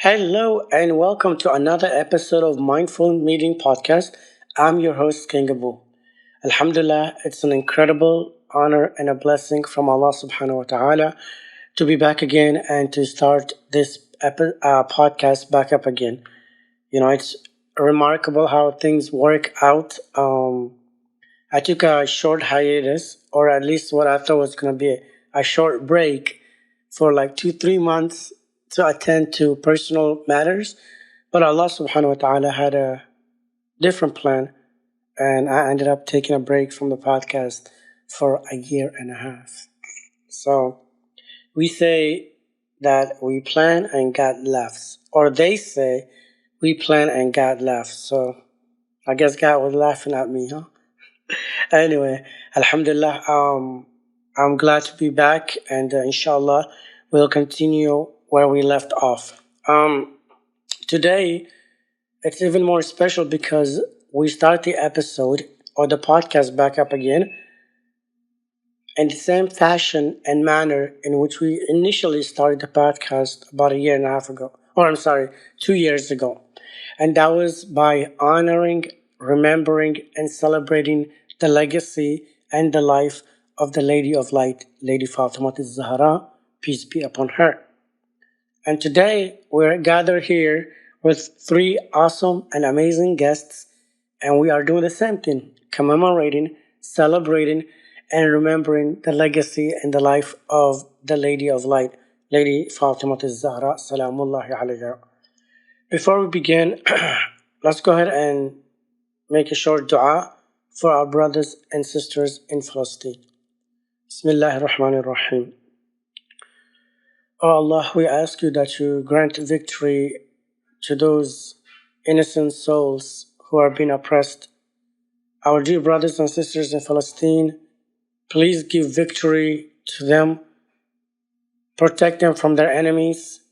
Hello and welcome to another episode of Mindful Meeting Podcast. I'm your host, King Abu. Alhamdulillah, it's an incredible honor and a blessing from Allah subhanahu wa ta'ala to be back again and to start this podcast back up again. It's remarkable how things work out. I took a short hiatus, or at least what I thought was going to be a short break for like 2, 3 months to attend to personal matters. But Allah subhanahu wa ta'ala had a different plan, and I ended up taking a break from the podcast for a year and a half. So we say that we plan and God laughs, or they say we plan and God laughs. So I guess God was laughing at me, huh? Anyway, Alhamdulillah, I'm glad to be back, and inshallah, we'll continue where we left off. Today, it's even more special because we start the episode or the podcast back up again in the same fashion and manner in which we initially started the podcast about a year and a half ago, or I'm sorry, 2 years ago. And that was by honoring, remembering, and celebrating the legacy and the life of the Lady of Light, Lady Fatima Az-Zahra, peace be upon her. And today we're gathered here with three awesome and amazing guests, and we are doing the same thing, commemorating, celebrating, and remembering the legacy and the life of the Lady of Light, Lady Fatima Az-Zahra, Salamullahi alayha. Before we begin, let's go ahead and make a short dua for our brothers and sisters in Palestine. Bismillahir Rahmanir Rahim. Oh Allah, we ask you that you grant victory to those innocent souls who are being oppressed. Our dear brothers and sisters in Palestine, please give victory to them, protect them from their enemies,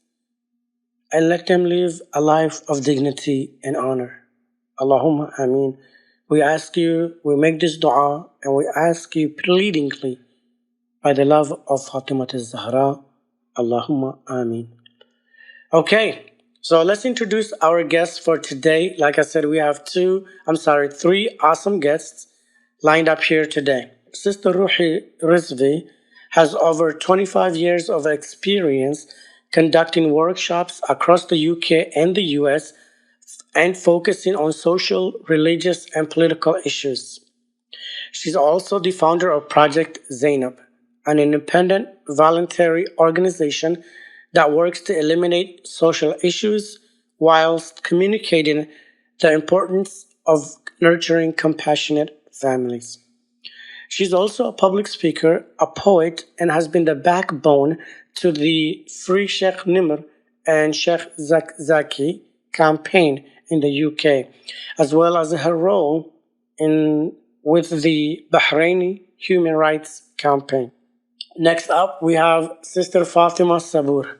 and let them live a life of dignity and honor. Allahumma ameen. We ask you, we make this dua, and we ask you pleadingly by the love of Fatima Az-Zahra. Allahumma ameen. Okay, so let's introduce our guests for today. Like I said, we have three awesome guests lined up here today. Sister Ruhi Rizvi has over 25 years of experience conducting workshops across the UK and the US and focusing on social, religious, and political issues. She's also the founder of Project Zainab, an independent voluntary organization that works to eliminate social issues whilst communicating the importance of nurturing compassionate families. She's also a public speaker, a poet, and has been the backbone to the Free Sheikh Nimr and Sheikh Zaki campaign in the UK, as well as her role with the Bahraini Human Rights Campaign. Next up, we have Sister Fatima Sabur.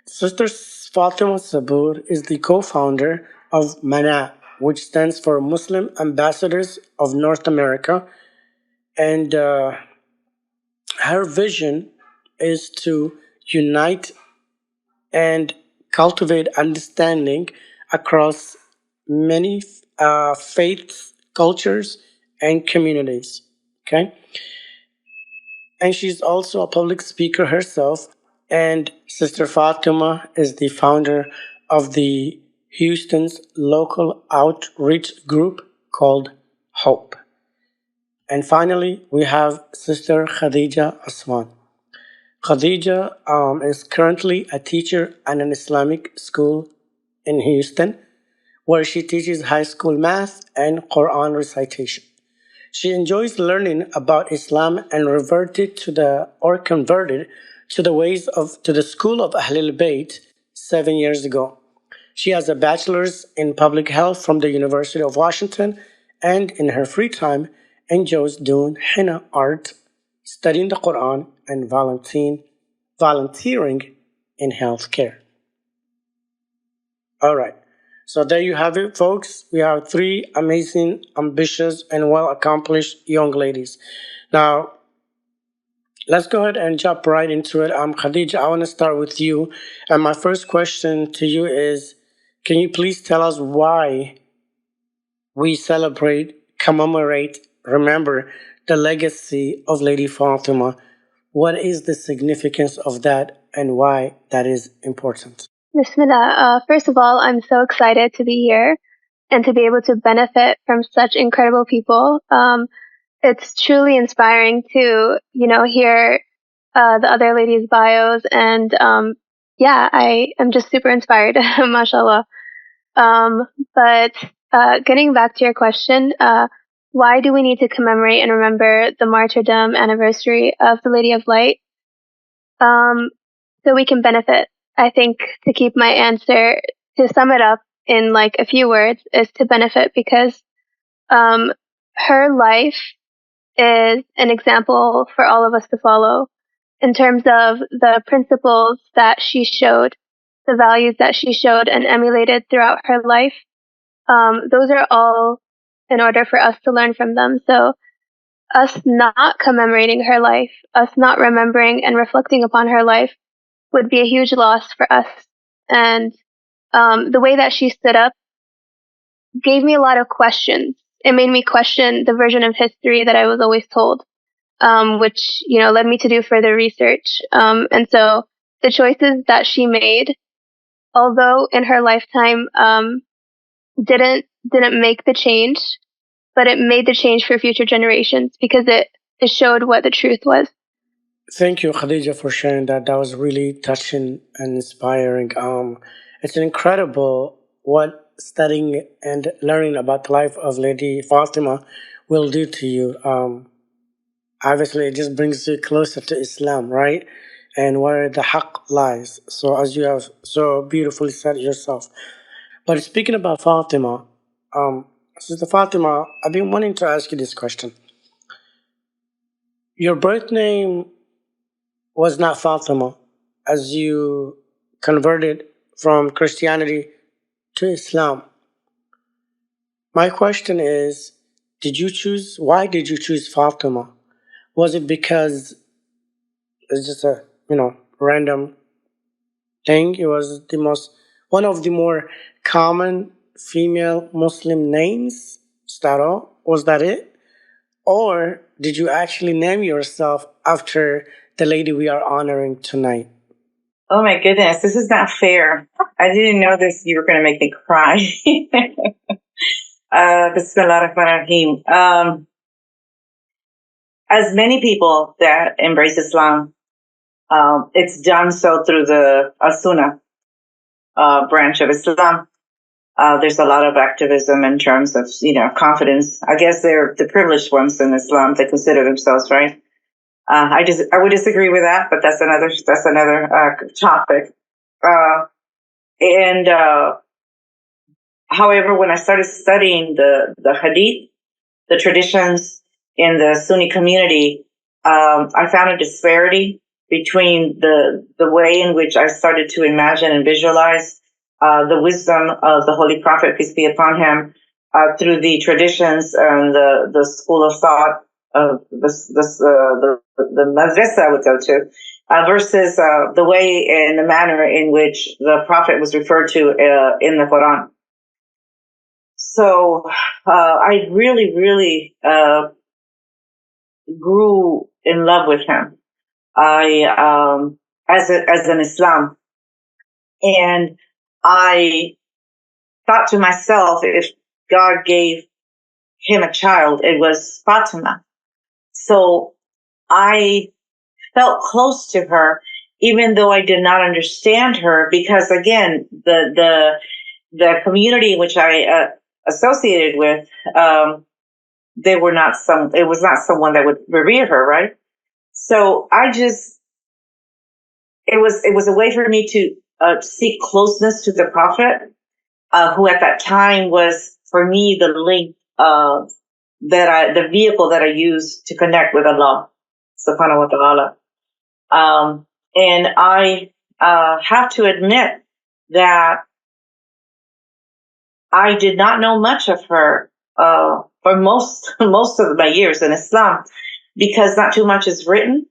Sister Fatima Sabur is the co-founder of MANA, which stands for Muslim Ambassadors of North America, and her vision is to unite and cultivate understanding across many faiths, cultures, and communities. Okay? And she's also a public speaker herself. And Sister Fatima is the founder of the Houston's local outreach group called Hope. And finally, we have Sister Khadija Aswan. Khadija is currently a teacher at an Islamic school in Houston, where she teaches high school math and Quran recitation. She enjoys learning about Islam and converted to the school of Ahlulbayt 7 years ago. She has a bachelor's in public health from the University of Washington, and in her free time enjoys doing henna art, studying the Quran, and volunteering in healthcare. All right. So there you have it, folks. We have three amazing, ambitious, and well-accomplished young ladies. Now, Let's go ahead and jump right into it. Khadija, I want to start with you. And my first question to you is, can you please tell us why we celebrate, commemorate, remember the legacy of Lady Fatima? What is the significance of that and why that is important? Bismillah. First of all, I'm so excited to be here and to be able to benefit from such incredible people. It's truly inspiring to, hear the other ladies' bios, and yeah, I am just super inspired, mashallah. But getting back to your question, why do we need to commemorate and remember the martyrdom anniversary of the Lady of Light? Um, so we can benefit. I think to keep my answer, to sum it up in like a few words, is to benefit because um, her life is an example for all of us to follow in terms of the principles that she showed, the values that she showed and emulated throughout her life. Those are all in order for us to learn from them. So us not commemorating her life, us not remembering and reflecting upon her life would be a huge loss for us. And the way that she stood up gave me a lot of questions. It made me question the version of history that I was always told, which led me to do further research. And so the choices that she made, although in her lifetime, didn't make the change, but it made the change for future generations because it showed what the truth was. Thank you, Khadija, for sharing that. That was really touching and inspiring. It's incredible what studying and learning about the life of Lady Fatima will do to you. Obviously, it just brings you closer to Islam, right? And where the haqq lies. So, as you have so beautifully said yourself. But speaking about Fatima, Sister Fatima, I've been wanting to ask you this question. Your birth name was not Fatima, as you converted from Christianity to Islam. My question is, why did you choose Fatima? Was it because it's just a, random thing? It was one of the more common female Muslim names? Is that all? Was that it? Or did you actually name yourself after the lady we are honoring tonight? Oh my goodness, this is not fair. I didn't know this. You were going to make me cry. Bismillah ar-Rahman ar-Rahim. As many people that embrace Islam, it's done so through the Sunnah branch of Islam. There's a lot of activism in terms of, confidence. I guess they're the privileged ones in Islam. They consider themselves, right? I would disagree with that, but that's another topic. And However, when I started studying the Hadith, the traditions in the Sunni community, I found a disparity between the way in which I started to imagine and visualize the wisdom of the Holy Prophet, peace be upon him, through the traditions and the school of thought of the madrasa I would go to, versus the way and the manner in which the Prophet was referred to in the Quran. So I really, really grew in love with him. As an Islam, and I thought to myself, if God gave him a child, it was Fatima. So I felt close to her, even though I did not understand her, because again, the community in which I associated with, it was not someone that would revere her, right? So it was a way for me to seek closeness to the Prophet, who at that time was for me the link, the vehicle that I used to connect with Allah, subhanahu wa ta'ala. And I have to admit that I did not know much of her for most most of my years in Islam, because not too much is written.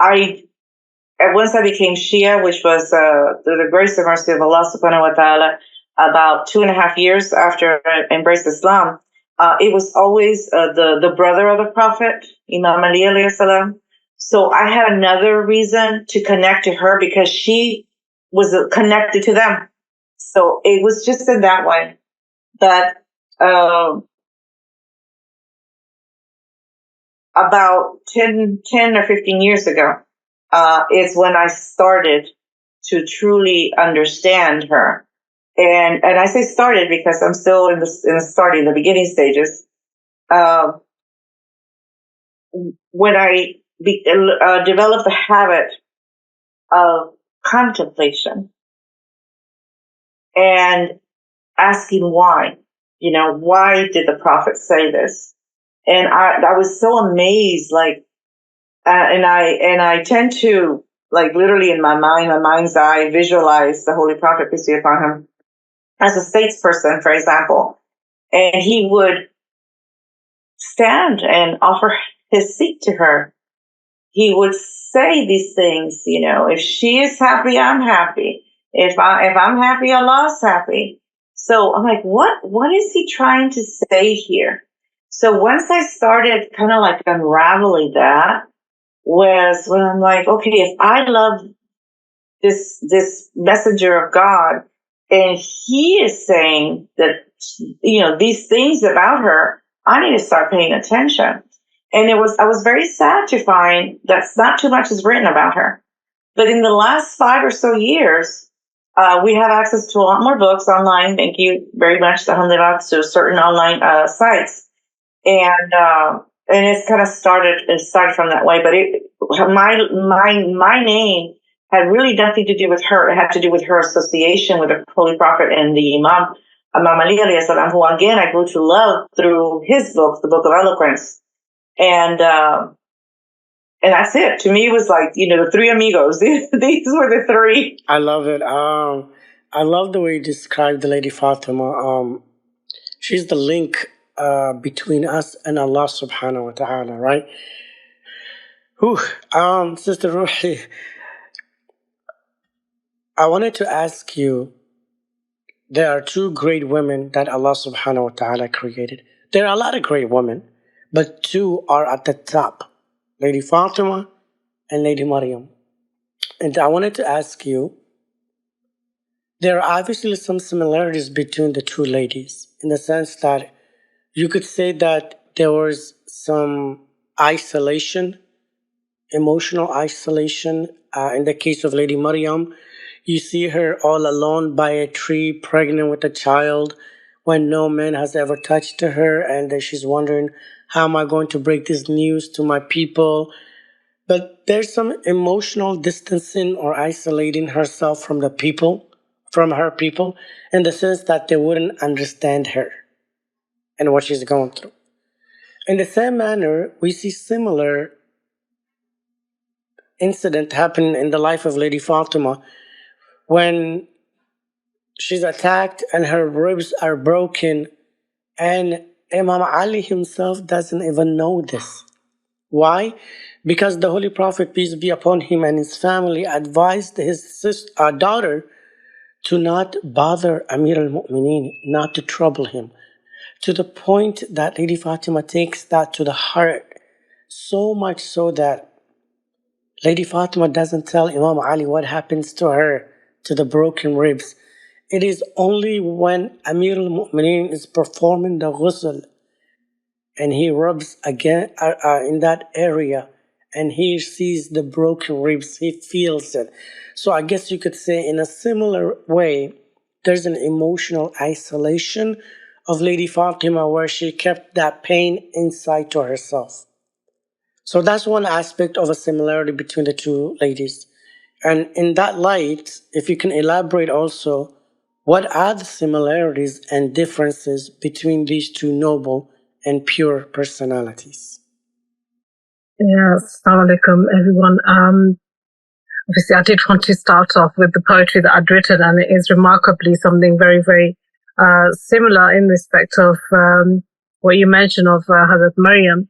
once I became Shia, which was through the grace and mercy of Allah subhanahu wa ta'ala, about 2.5 years after I embraced Islam, it was always the brother of the Prophet, Imam Ali alayhi salam. So I had another reason to connect to her because she was connected to them. So it was just in that way. But about 10 or 15 years ago, is when I started to truly understand her. And I say started because I'm still in the beginning stages. When I developed the habit of contemplation and asking why, why did the Prophet say this? And I was so amazed, and I tend to, literally in my mind's eye, visualize the Holy Prophet, peace be upon him, as a statesperson, for example. And he would stand and offer his seat to her. He would say these things, if she is happy, I'm happy. If I'm happy, Allah's happy. So I'm like, what is he trying to say here? So once I started kind of unraveling that, was when I'm like, okay, if I love this messenger of God, and he is saying that, these things about her, I need to start paying attention. And I was very sad to find that not too much is written about her. But in the last 5 or so years, we have access to a lot more books online. Thank you very much, alhamdulillah, to certain online sites. And it's kind of started from that way. But my name had really nothing to do with her. It had to do with her association with the Holy Prophet and the Imam Ali alayhi salam, who again I grew to love through his book, the Book of Eloquence. And that's it. To me, it was the three amigos. These were the three. I love it. I love the way you described the Lady Fatima. She's the link between us and Allah subhanahu wa ta'ala, right? Sister Ruhi, I wanted to ask you, there are 2 great women that Allah subhanahu wa ta'ala created. There are a lot of great women, but 2 are at the top, Lady Fatima and Lady Maryam. And I wanted to ask you, there are obviously some similarities between the 2 ladies, in the sense that you could say that there was some isolation, emotional isolation. In the case of Lady Maryam, you see her all alone by a tree, pregnant with a child, when no man has ever touched her, and she's wondering, how am I going to break this news to my people? But there's some emotional distancing or isolating herself from her people, in the sense that they wouldn't understand her and what she's going through. In the same manner, we see similar incident happen in the life of Lady Fatima, when she's attacked and her ribs are broken, and Imam Ali himself doesn't even know this. Why? Because the Holy Prophet, peace be upon him, and his family advised his daughter to not bother Amir al-Mu'mineen, not to trouble him, to the point that Lady Fatima takes that to the heart, so much so that Lady Fatima doesn't tell Imam Ali what happens to her, to the broken ribs. It is only when Amir al-Mu'mineen is performing the ghusl and he rubs again in that area and he sees the broken ribs, he feels it. So I guess you could say in a similar way, there's an emotional isolation of Lady Fatima where she kept that pain inside to herself. So that's one aspect of a similarity between the 2 ladies. And in that light, if you can elaborate also, what are the similarities and differences between these 2 noble and pure personalities? Yes, assalamu alaikum, everyone. Obviously, I did want to start off with the poetry that I'd written, and it is remarkably something very, very similar in respect of what you mentioned of Hazrat Maryam.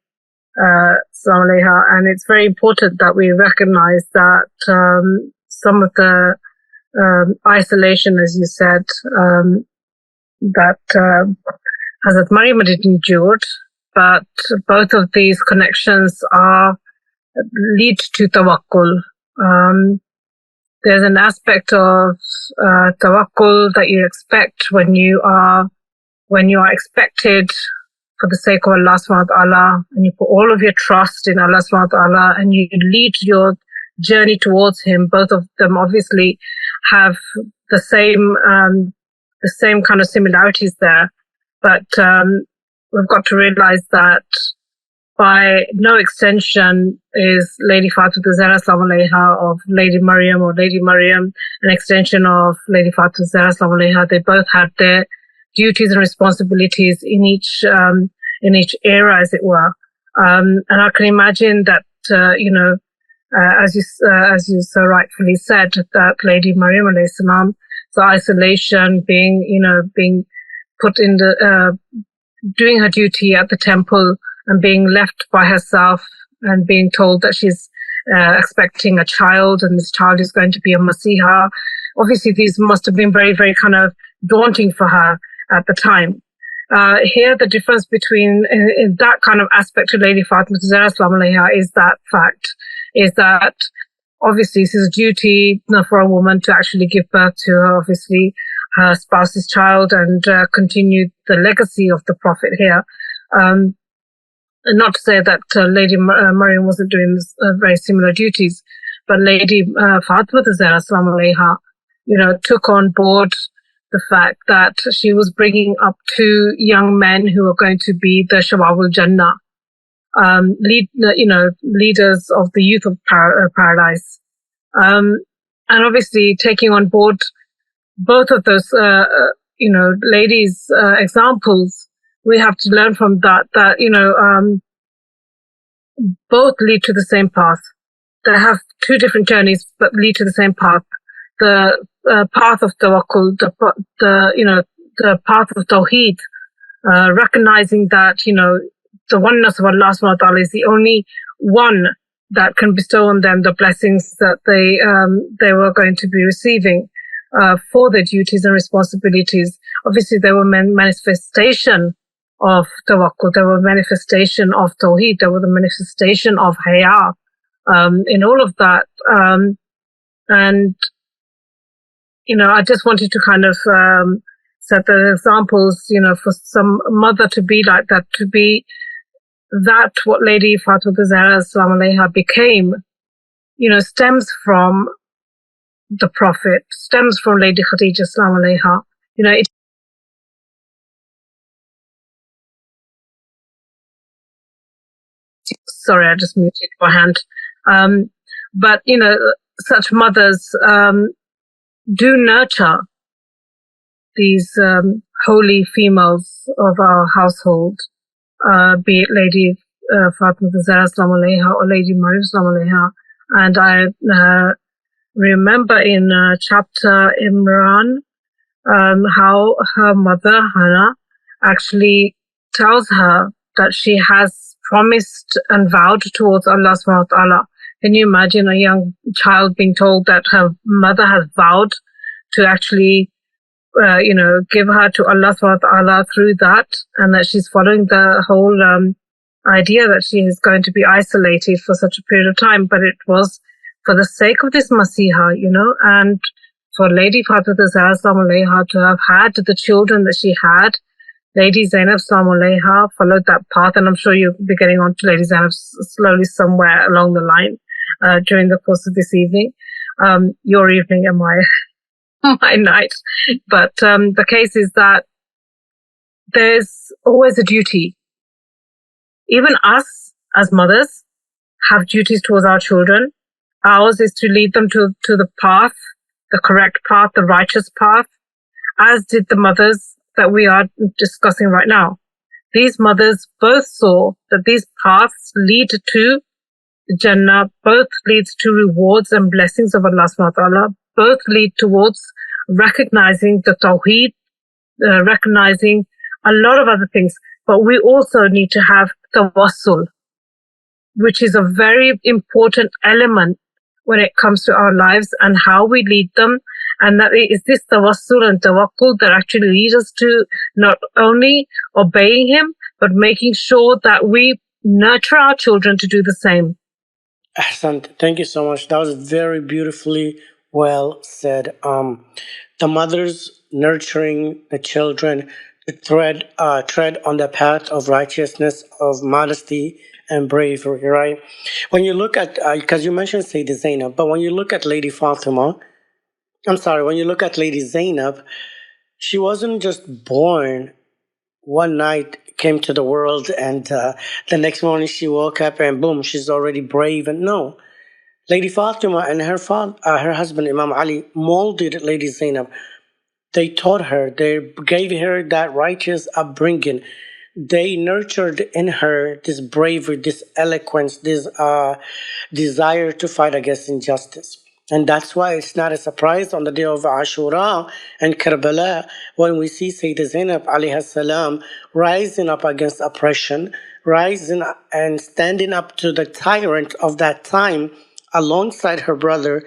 Salam alaiha. And it's very important that we recognize that some of the isolation, as you said, that Hazrat Maryam had endured, but both of these connections lead to tawakkul. There's an aspect of tawakkul that you expect when you are expected for the sake of Allah subhanahu wa ta'ala, and you put all of your trust in Allah subhanahu wa ta'ala, and you lead your journey towards Him. Both of them obviously have the same kind of similarities there, but we've got to realize that by no extension is Lady Fatima Az-Zahra Salam Alaiha of Lady Maryam, or Lady Maryam an extension of Lady Fatima Az-Zahra Salam Alaiha. They both had their duties and responsibilities in each era, as it were. And I can imagine that as you so rightfully said, that Lady Maryam alayhi salam, the isolation, being put in the doing her duty at the temple and being left by herself and being told that she's expecting a child and this child is going to be a Masiha. Obviously, these must have been very, very kind of daunting for her at the time. Here, the difference between in that kind of aspect of Lady Fatima Az-Zahra Salam Alaiha is that obviously this is a duty for a woman to actually give birth to obviously her spouse's child and continue the legacy of the Prophet here. And not to say that Lady Maryam wasn't doing very similar duties, but Lady Fatima Az-Zahra Salam Alaiha, took on board the fact that she was bringing up two young men who are going to be the Shabab al-Jannah, leaders of the youth of paradise. And obviously taking on board both of those, ladies' examples, we have to learn from that both lead to the same path. They have two different journeys, but lead to the same path. The path of tawakkul, the path of tawheed, recognizing that, the oneness of Allah subhanahu wa ta'ala is the only one that can bestow on them the blessings that they were going to be receiving for their duties and responsibilities. Obviously, there were manifestation of tawakkul, there were manifestation of tawheed, there were the manifestation of haya in all of that. And I just wanted to kind of set the examples, for some mother to be like that, to be that what Lady Fatima Az-Zahra Salam Alaiha became, stems from the Prophet, stems from Lady Khadija Salam Alaiha. Sorry, I just muted my hand. But, such mothers do nurture these holy females of our household, be it Lady Fatima Az-Zahra Salam Alaiha or Lady Maryam Salam Alaiha. And I remember in chapter Imran how her mother, Hannah, actually tells her that she has promised and vowed towards Allah subhanahu wa ta'ala. Can you imagine a young child being told that her mother has vowed to actually, give her to Allah subhanahu wa ta'ala through that, and that she's following the whole idea that she is going to be isolated for such a period of time, but it was for the sake of this Masiha, and for Lady Fatima Az-Zahra Salam Alaiha to have had the children that she had. Lady Zainab Salam Alaiha followed that path, and I'm sure you'll be getting on to Lady Zainab slowly somewhere along the line during the course of this evening, your evening and my night. But the case is that there's always a duty. Even us as mothers have duties towards our children. Ours is to lead them to the path, the correct path, the righteous path, as did the mothers that we are discussing right now. These mothers both saw that these paths lead to Jannah, both leads to rewards and blessings of Allah subhanahu wa ta'ala, both lead towards recognizing the tawheed, recognizing a lot of other things. But we also need to have tawassul. which is a very important element when it comes to our lives and how we lead them. And that is this tawassul and tawakkul that actually leads us to not only obeying him, but making sure that we nurture our children to do the same. Ahsan, thank you so much. That was very beautifully well said. The mothers nurturing the children to tread on the path of righteousness, of modesty and bravery. Right? When you look at, because you mentioned Sayyida Zainab, but when you look at Lady Fatima, I'm sorry, when you look at Lady Zainab, she wasn't just born one night, came to the world, and the next morning she woke up and boom, she's already brave. And no, Lady Fatima and her father, her husband Imam Ali, molded Lady Zainab. They taught her, they gave her that righteous upbringing. They nurtured in her this bravery, this eloquence, this desire to fight against injustice. And that's why it's not a surprise on the day of Ashura and Karbala when we see Sayyidina Zainab alayhi salam rising up against oppression, rising and standing up to the tyrant of that time alongside her brother,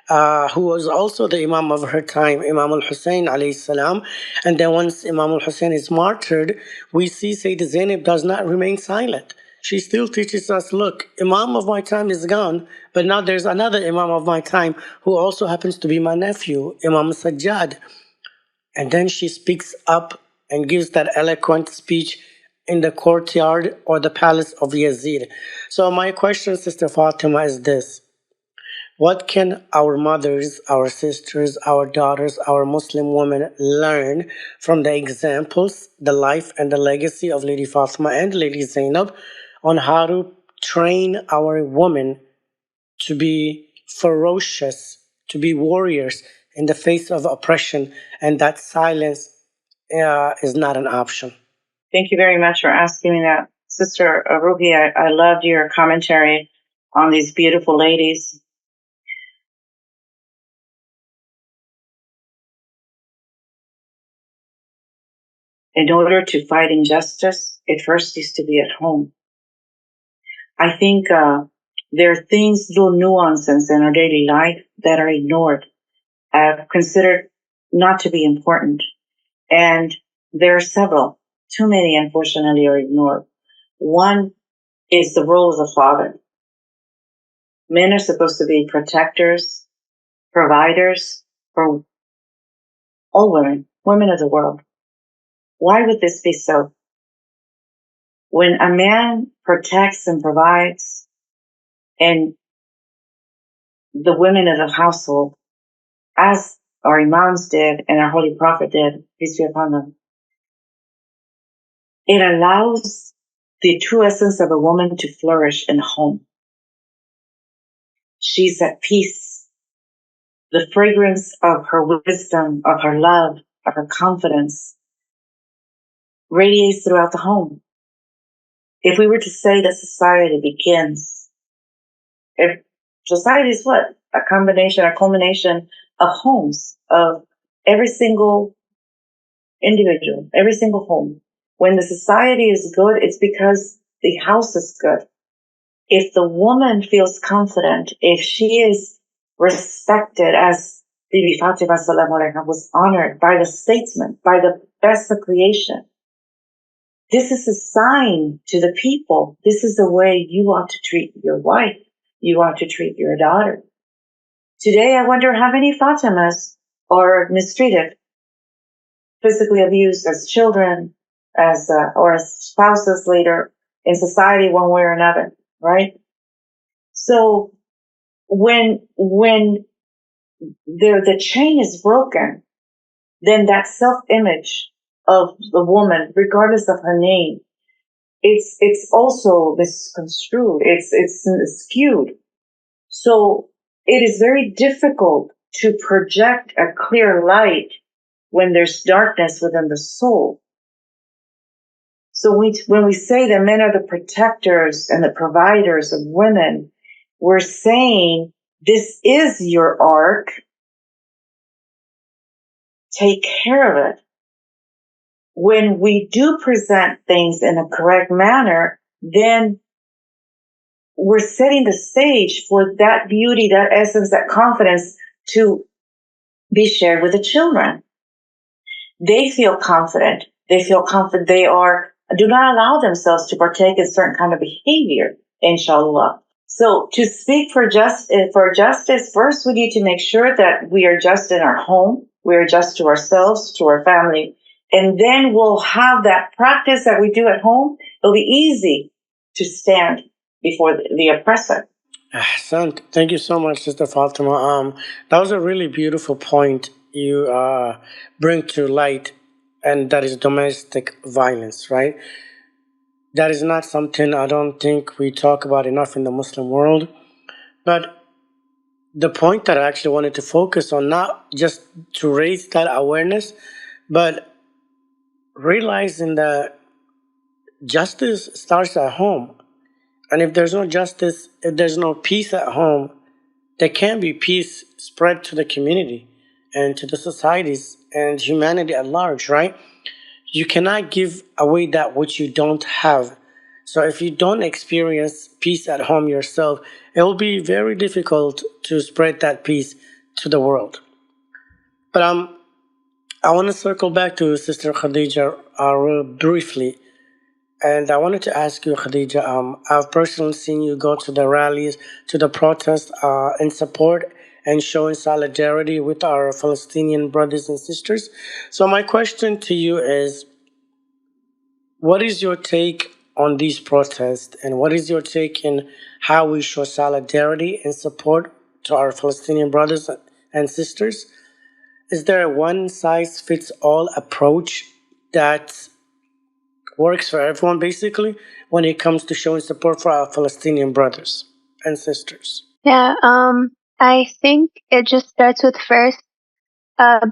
who was also the Imam of her time, Imam al-Hussein alayhi salam. And then once Imam al-Hussein is martyred, we see Sayyidina Zainab does not remain silent. She still teaches us, look, Imam of my time is gone, but now there's another Imam of my time who also happens to be my nephew, Imam Sajjad. And then she speaks up and gives that eloquent speech in the courtyard or the palace of Yazid. So my question, Sister Fatima, is this. What can our mothers, our sisters, our daughters, our Muslim women learn from the examples, the life and the legacy of Lady Fatima and Lady Zainab on how to train our women to be ferocious, to be warriors in the face of oppression, and that silence is not an option? Thank you very much for asking me that. Sister Ruhi, I loved your commentary on these beautiful ladies. In order to fight injustice, it first needs to be at home. I think there are things, little nuances in our daily life that are ignored, considered not to be important. And there are several. Too many, unfortunately, are ignored. One is the role of the father. Men are supposed to be protectors, providers for all women, women of the world. Why would this be so? When a man protects and provides, and the women of the household, as our imams did and our holy prophet did, peace be upon them, it allows the true essence of a woman to flourish in home. She's at peace. The fragrance of her wisdom, of her love, of her confidence radiates throughout the home. If we were to say that society begins, if society is what? A combination, a culmination of homes, of every single individual, every single home. When the society is good, it's because the house is good. If the woman feels confident, if she is respected, as Bibi Fatima Salam Alaiha was honored by the statesman, by the best of creation, this is a sign to the people. This is the way you ought to treat your wife. You ought to treat your daughter. Today, I wonder how many Fatimas are mistreated, physically abused as children, as or as spouses later in society, one way or another, right? So when the chain is broken, then that self-image of the woman, regardless of her name, it's also misconstrued. It's skewed. So it is very difficult to project a clear light when there's darkness within the soul. So when we say that men are the protectors and the providers of women, we're saying this is your ark. Take care of it. When we do present things in a correct manner, then we're setting the stage for that beauty, that essence, that confidence to be shared with the children. They feel confident. They feel confident. Do not allow themselves to partake in certain kind of behavior, inshallah. So to speak for justice, first we need to make sure that we are just in our home. We are just to ourselves, to our family. And then we'll have that practice that we do at home. It'll be easy to stand before the oppressor. Ahsan. Thank you so much, Sister Fatima. That was a really beautiful point you bring to light, and that is domestic violence, right? That is not something I don't think we talk about enough in the Muslim world. But the point that I actually wanted to focus on, not just to raise that awareness, but realizing that justice starts at home. And if there's no justice, if there's no peace at home, there can be peace spread to the community and to the societies and humanity at large, right? You cannot give away that which you don't have. So if you don't experience peace at home yourself, it will be very difficult to spread that peace to the world. But I want to circle back to Sister Khadija real briefly. And I wanted to ask you, Khadija, I've personally seen you go to the rallies, to the protests in support and showing solidarity with our Palestinian brothers and sisters. So my question to you is, what is your take on these protests, and what is your take in how we show solidarity and support to our Palestinian brothers and sisters? Is there a one-size-fits-all approach that works for everyone, basically, when it comes to showing support for our Palestinian brothers and sisters? Yeah, I think it just starts with first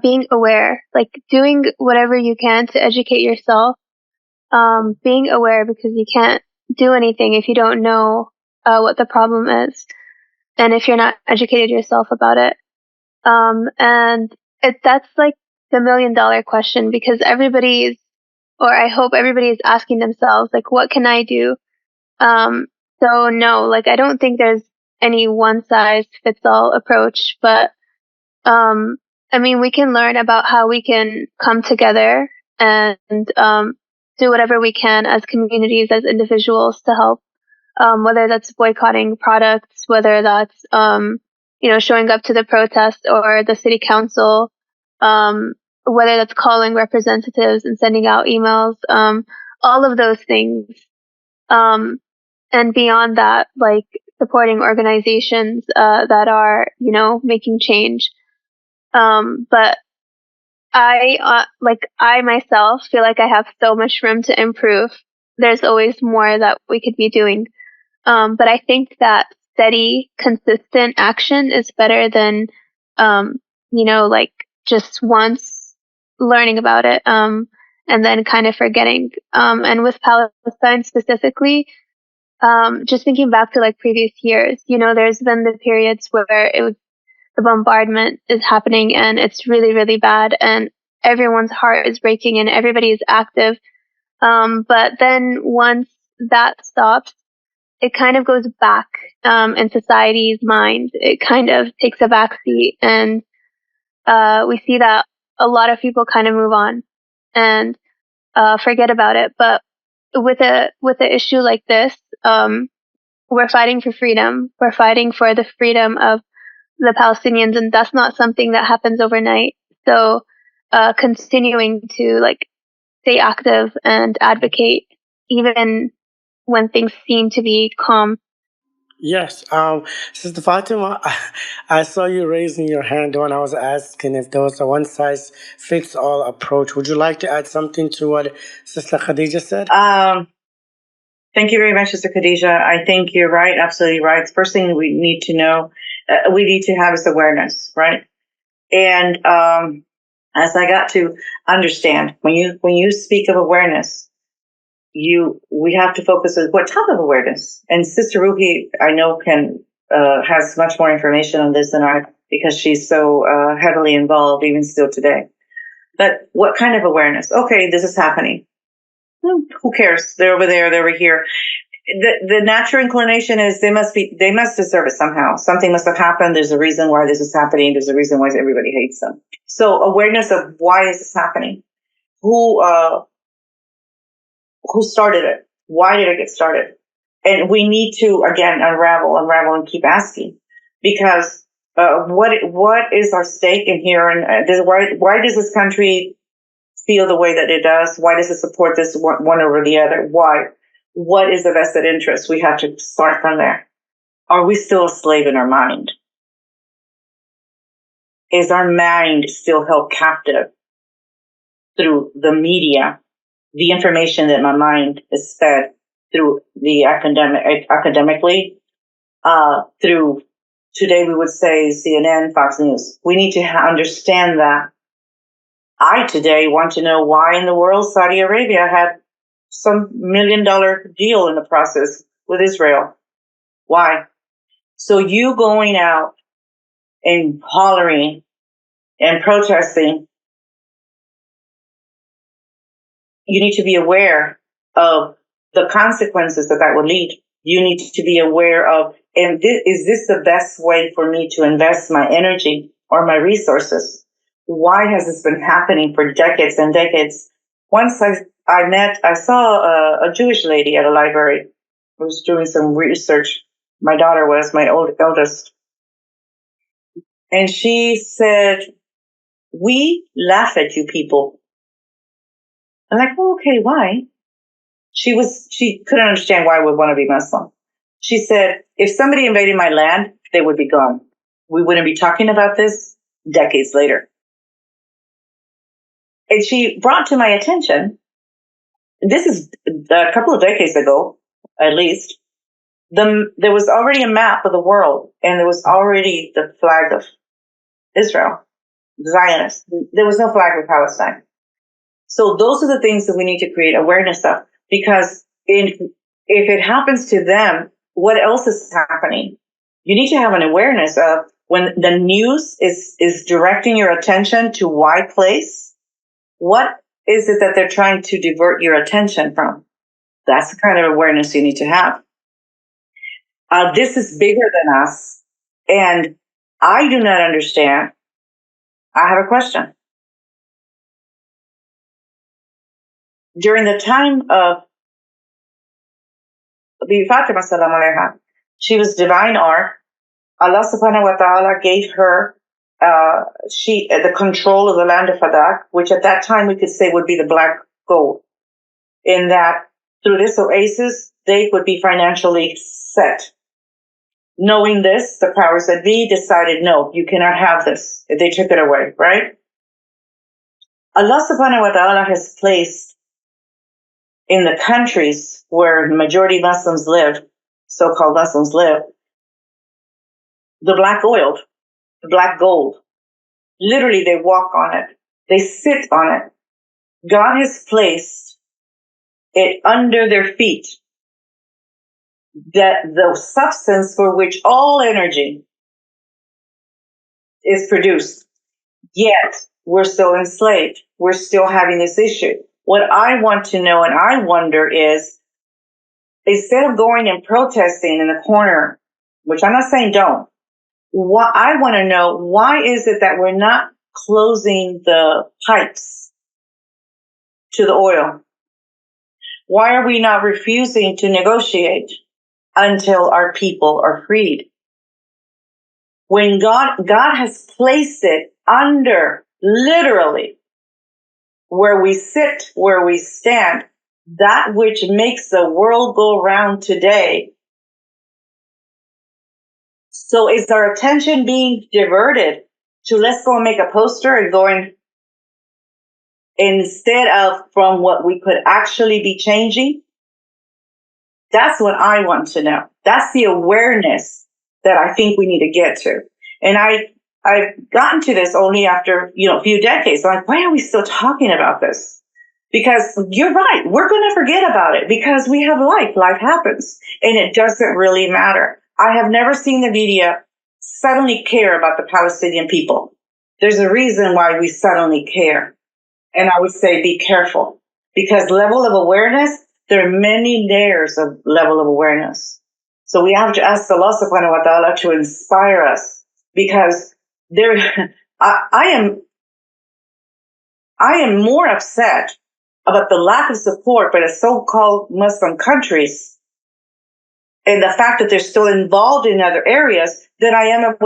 being aware, like doing whatever you can to educate yourself. Being aware, because you can't do anything if you don't know what the problem is, and if you're not educated yourself about it. And that's like the $1,000,000 question, because I hope everybody is asking themselves, like, what can I do? So no, like, I don't think there's any one size fits all approach, but I mean, we can learn about how we can come together and do whatever we can as communities, as individuals, to help. Whether that's boycotting products, whether that's showing up to the protest or the city council, whether that's calling representatives and sending out emails, all of those things. And beyond that, like supporting organizations that are, making change. But I myself feel like I have so much room to improve. There's always more that we could be doing. But I think that steady, consistent action is better than, like just once learning about it, and then kind of forgetting. And with Palestine specifically, just thinking back to like previous years, there's been the periods where the bombardment is happening and it's really, really bad, and everyone's heart is breaking and everybody is active. But then once that stops, it kind of goes back in society's mind. It kind of takes a backseat, and we see that a lot of people kind of move on and forget about it. But with an issue like this, we're fighting for freedom. We're fighting for the freedom of the Palestinians, and that's not something that happens overnight. So continuing to like stay active and advocate, even when things seem to be calm. Yes, Sister Fatima, I saw you raising your hand when I was asking if there was a one-size-fits-all approach. Would you like to add something to what Sister Khadija said? Thank you very much, Sister Khadija. I think you're right, absolutely right. First thing we need to know, we need to have is awareness, right? And as I got to understand, when you speak of awareness, we have to focus on what type of awareness. And Sister Ruhi, I know, has much more information on this than I, because she's so heavily involved even still today. But what kind of awareness? Okay, this is happening. Who cares? They're over there, they're over here. the natural inclination is they must deserve it somehow. Something must have happened. There's a reason why this is happening. There's a reason why everybody hates them. So awareness of why is this happening? Who started it? Why did it get started? And we need to again unravel, and keep asking, because what is our stake in here? And why does this country feel the way that it does? Why does it support this one over the other? Why? What is the vested interest? We have to start from there. Are we still a slave in our mind? Is our mind still held captive through the media, the information that my mind is fed through the academically, through today we would say CNN, Fox News? We need to understand that. I today want to know why in the world Saudi Arabia had some $1 million deal in the process with Israel. Why? So you going out and hollering and protesting, you need to be aware of the consequences that would lead. You need to be aware of, is this the best way for me to invest my energy or my resources? Why has this been happening for decades and decades? Once I saw a Jewish lady at a library who was doing some research. My daughter was, my eldest. And she said, "We laugh at you people." I'm like, "Oh, okay, why?" She couldn't understand why I would want to be Muslim. She said, if somebody invaded my land, they would be gone. We wouldn't be talking about this decades later. And she brought to my attention, this is a couple of decades ago, at least, there was already a map of the world, and there was already the flag of Israel, Zionist. There was no flag of Palestine. So those are the things that we need to create awareness of, because if it happens to them, what else is happening? You need to have an awareness of when the news is directing your attention to Y place, what is it that they're trying to divert your attention from? That's the kind of awareness you need to have. This is bigger than us, and I do not understand. I have a question. During the time of Lady Fatima, salam alaiha, she was divine art. Allah subhanahu wa ta'ala gave her the control of the land of Fadak, which at that time we could say would be the black gold. In that, through this oasis, they would be financially set. Knowing this, the powers that be decided, no, you cannot have this. They took it away, right? Allah subhanahu wa ta'ala has placed in the countries where majority Muslims live, so-called Muslims live, the black oil, the black gold. Literally, they walk on it. They sit on it. God has placed it under their feet. That the substance for which all energy is produced. Yet, we're still enslaved. We're still having this issue. What I want to know and I wonder is, instead of going and protesting in the corner, which I'm not saying don't, I want to know, why is it that we're not closing the pipes to the oil? Why are we not refusing to negotiate until our people are freed? When God has placed it under, literally, where we sit, where we stand, that which makes the world go round today. So is our attention being diverted to let's go and make a poster and going, instead of from what we could actually be changing? That's what I want to know. That's the awareness that I think we need to get to. And I've gotten to this only after, a few decades. I'm like, why are we still talking about this? Because you're right. We're going to forget about it because we have life. Life happens. And it doesn't really matter. I have never seen the media suddenly care about the Palestinian people. There's a reason why we suddenly care. And I would say be careful, because level of awareness There are many layers of level of awareness. So we have to ask Allah subhanahu wa ta'ala to inspire us, because there, I am more upset about the lack of support by the so-called Muslim countries and the fact that they're still involved in other areas than I am about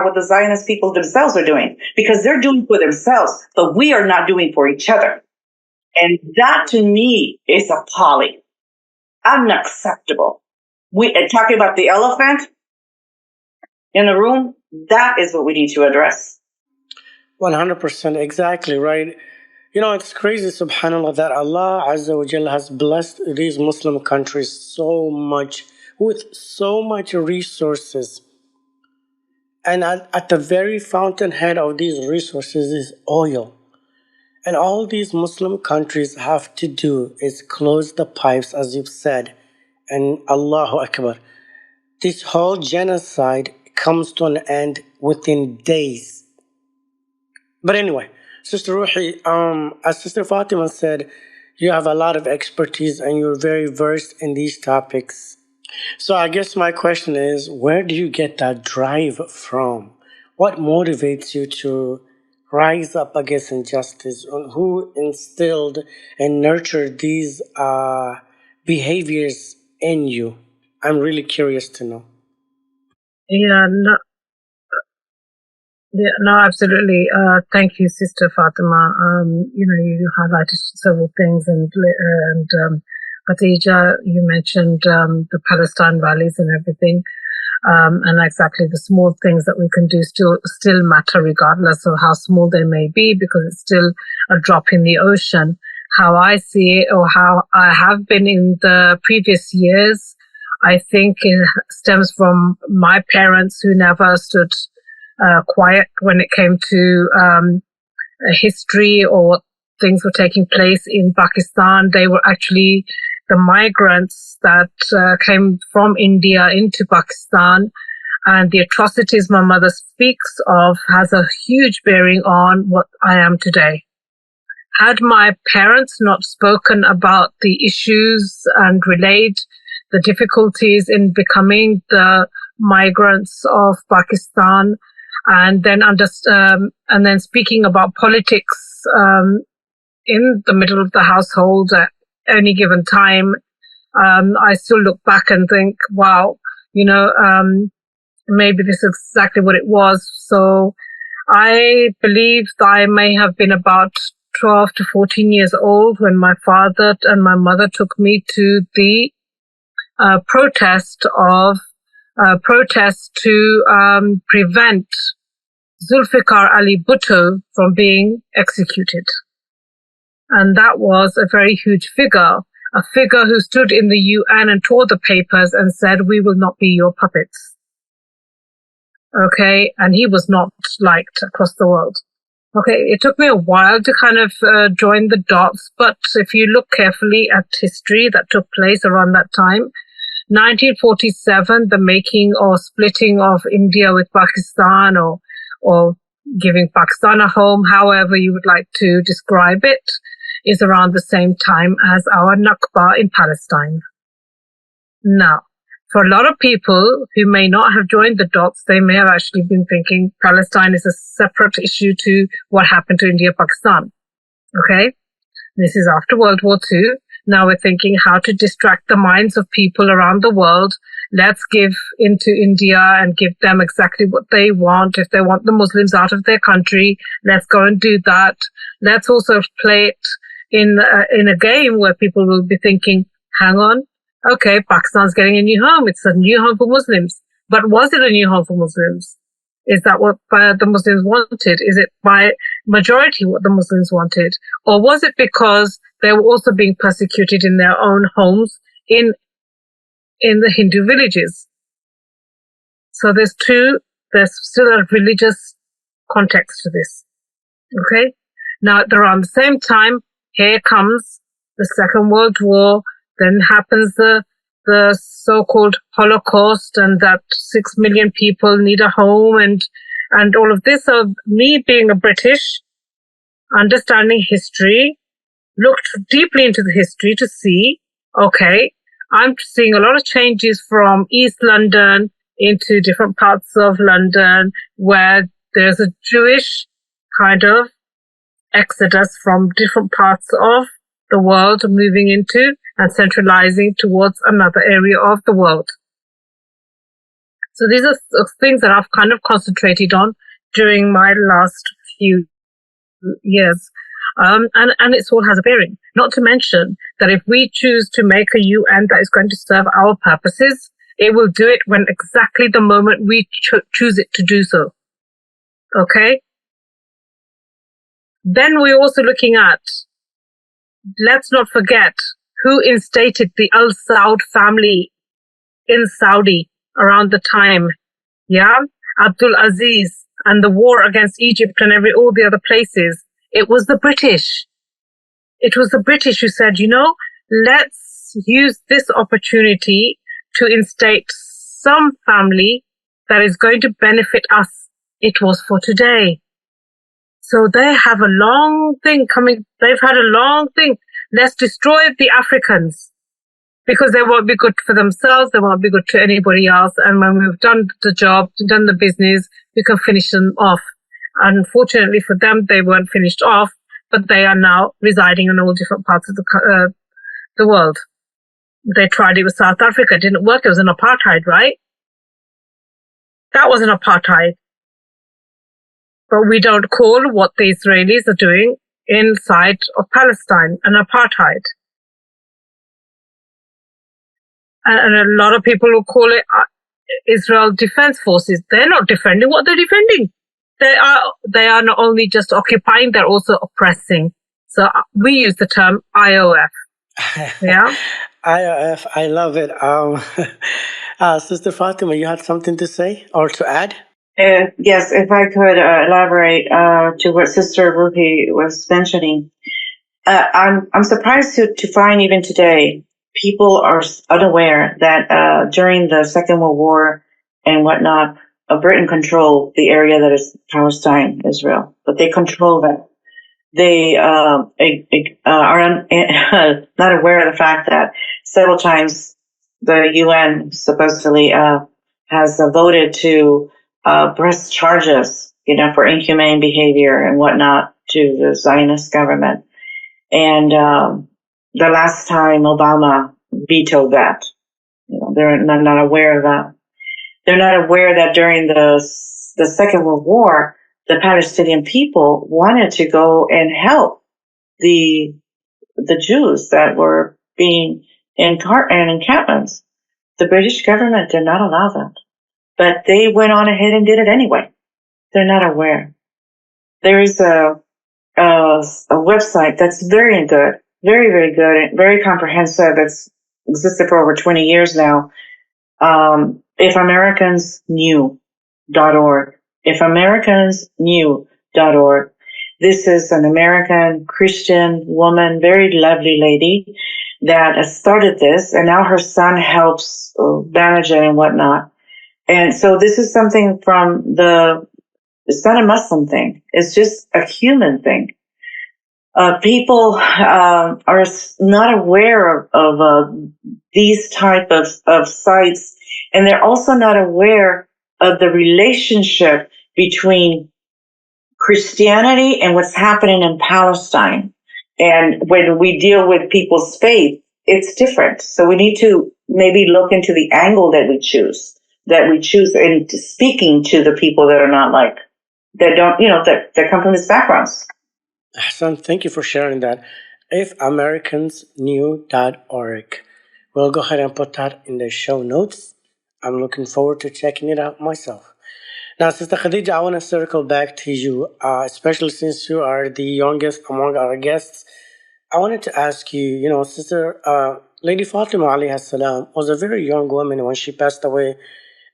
what the Zionist people themselves are doing, because they're doing for themselves, but we are not doing for each other. And that to me is appalling, unacceptable. Talking about the elephant in the room, that is what we need to address. 100%, exactly right. It's crazy, subhanAllah, that Allah Azza wa Jalla has blessed these Muslim countries so much with so much resources. And at the very fountainhead of these resources is oil. And all these Muslim countries have to do is close the pipes, as you've said. And Allahu Akbar. This whole genocide comes to an end within days. But anyway, Sister Ruhi, as Sister Fatima said, you have a lot of expertise and you're very versed in these topics. So I guess my question is, where do you get that drive from? What motivates you to rise up against injustice? Who instilled and nurtured these behaviors in you? I'm really curious to know. Yeah, no, absolutely. Thank you, Sister Fatima. You highlighted several things, and Khadija, you mentioned the Palestine rallies and everything, and exactly the small things that we can do still matter, regardless of how small they may be, because it's still a drop in the ocean. How I see it, or how I have been in the previous years, I think it stems from my parents, who never stood quiet when it came to history or what things were taking place in Pakistan. They were actually the migrants that came from India into Pakistan, and the atrocities my mother speaks of has a huge bearing on what I am today. Had my parents not spoken about the issues and relayed the difficulties in becoming the migrants of Pakistan, and then speaking about politics in the middle of the household at any given time, I still look back and think, wow, maybe this is exactly what it was. So I believe that I may have been about 12 to 14 years old when my father and my mother took me to the protest to prevent Zulfikar Ali Bhutto from being executed. And that was a very huge figure, a figure who stood in the UN and tore the papers and said, "We will not be your puppets." Okay, and he was not liked across the world. Okay, it took me a while to kind of join the dots, but if you look carefully at history that took place around that time, 1947, the making or splitting of India with Pakistan, or giving Pakistan a home, however you would like to describe it, is around the same time as our Nakba in Palestine. Now, for a lot of people who may not have joined the dots, they may have actually been thinking Palestine is a separate issue to what happened to India-Pakistan. Okay? This is after World War II. Now we're thinking how to distract the minds of people around the world. Let's give into India and give them exactly what they want. If they want the Muslims out of their country, let's go and do that. Let's also play it in a game where people will be thinking, hang on, okay, Pakistan's getting a new home. It's a new home for Muslims. But was it a new home for Muslims? Is that what the Muslims wanted? Is it by majority what the Muslims wanted? Or was it because they were also being persecuted in their own homes in the Hindu villages? So there's still a religious context to this. Okay? Now, around the same time, here comes the Second World War, then happens the so-called Holocaust, and that 6 million people need a home, and all of this. So me being a British, understanding history, looked deeply into the history to see okay, I'm seeing a lot of changes from East London into different parts of London where there's a Jewish kind of exodus from different parts of the world moving into and centralizing towards another area of the world. So these are things that I've kind of concentrated on during my last few years. And it all has a bearing. Not to mention that if we choose to make a UN that is going to serve our purposes, it will do it when exactly the moment we choose it to do so. Okay? Then we're also looking at, let's not forget who instated the Al Saud family in Saudi around the time. Yeah? Abdul Aziz and the war against Egypt and all the other places. It was the British. It was the British who said, let's use this opportunity to instate some family that is going to benefit us. It was for today. So they have a long thing coming. They've had a long thing. Let's destroy the Africans because they won't be good for themselves. They won't be good to anybody else. And when we've done the job, done the business, we can finish them off. Unfortunately for them, they weren't finished off, but they are now residing in all different parts of the world. They tried it with South Africa. It didn't work. It was an apartheid, right? That was an apartheid. But we don't call what the Israelis are doing inside of Palestine an apartheid. And a lot of people will call it Israel Defense Forces. They're not defending what they're defending. They are not only just occupying, they're also oppressing. So we use the term IOF. Yeah? IOF, I love it. Sister Fatima, you had something to say or to add? Yes, if I could elaborate to what Sister Ruhi was mentioning. I'm surprised to find even today people are unaware that during the Second World War and whatnot, Britain controlled the area that is Palestine, Israel, but they control that. They are not aware of the fact that several times the UN supposedly has voted to press charges, for inhumane behavior and whatnot to the Zionist government. And the last time Obama vetoed that, they're not aware of that. They're not aware that during the Second World War, the Palestinian people wanted to go and help the Jews that were being in encampments. The British government did not allow that, but they went on ahead and did it anyway. They're not aware. There is a website that's very good, very, very good, and very comprehensive. It's existed for over 20 years now. IfAmericans.org. IfAmericans.org. This is an American Christian woman, very lovely lady that started this, and now her son helps manage it and whatnot. And so this is something it's not a Muslim thing. It's just a human thing. People are not aware of these type of sites, and they're also not aware of the relationship between Christianity and what's happening in Palestine. And when we deal with people's faith, it's different. So we need to maybe look into the angle that we choose in speaking to the people that are not that don't, that come from these backgrounds. Hassan, thank you for sharing that. IfAmericansKnew.org. We'll go ahead and put that in the show notes. I'm looking forward to checking it out myself. Now, Sister Khadija, I want to circle back to you, especially since you are the youngest among our guests. I wanted to ask you, Sister Lady Fatima alayhi salam was a very young woman when she passed away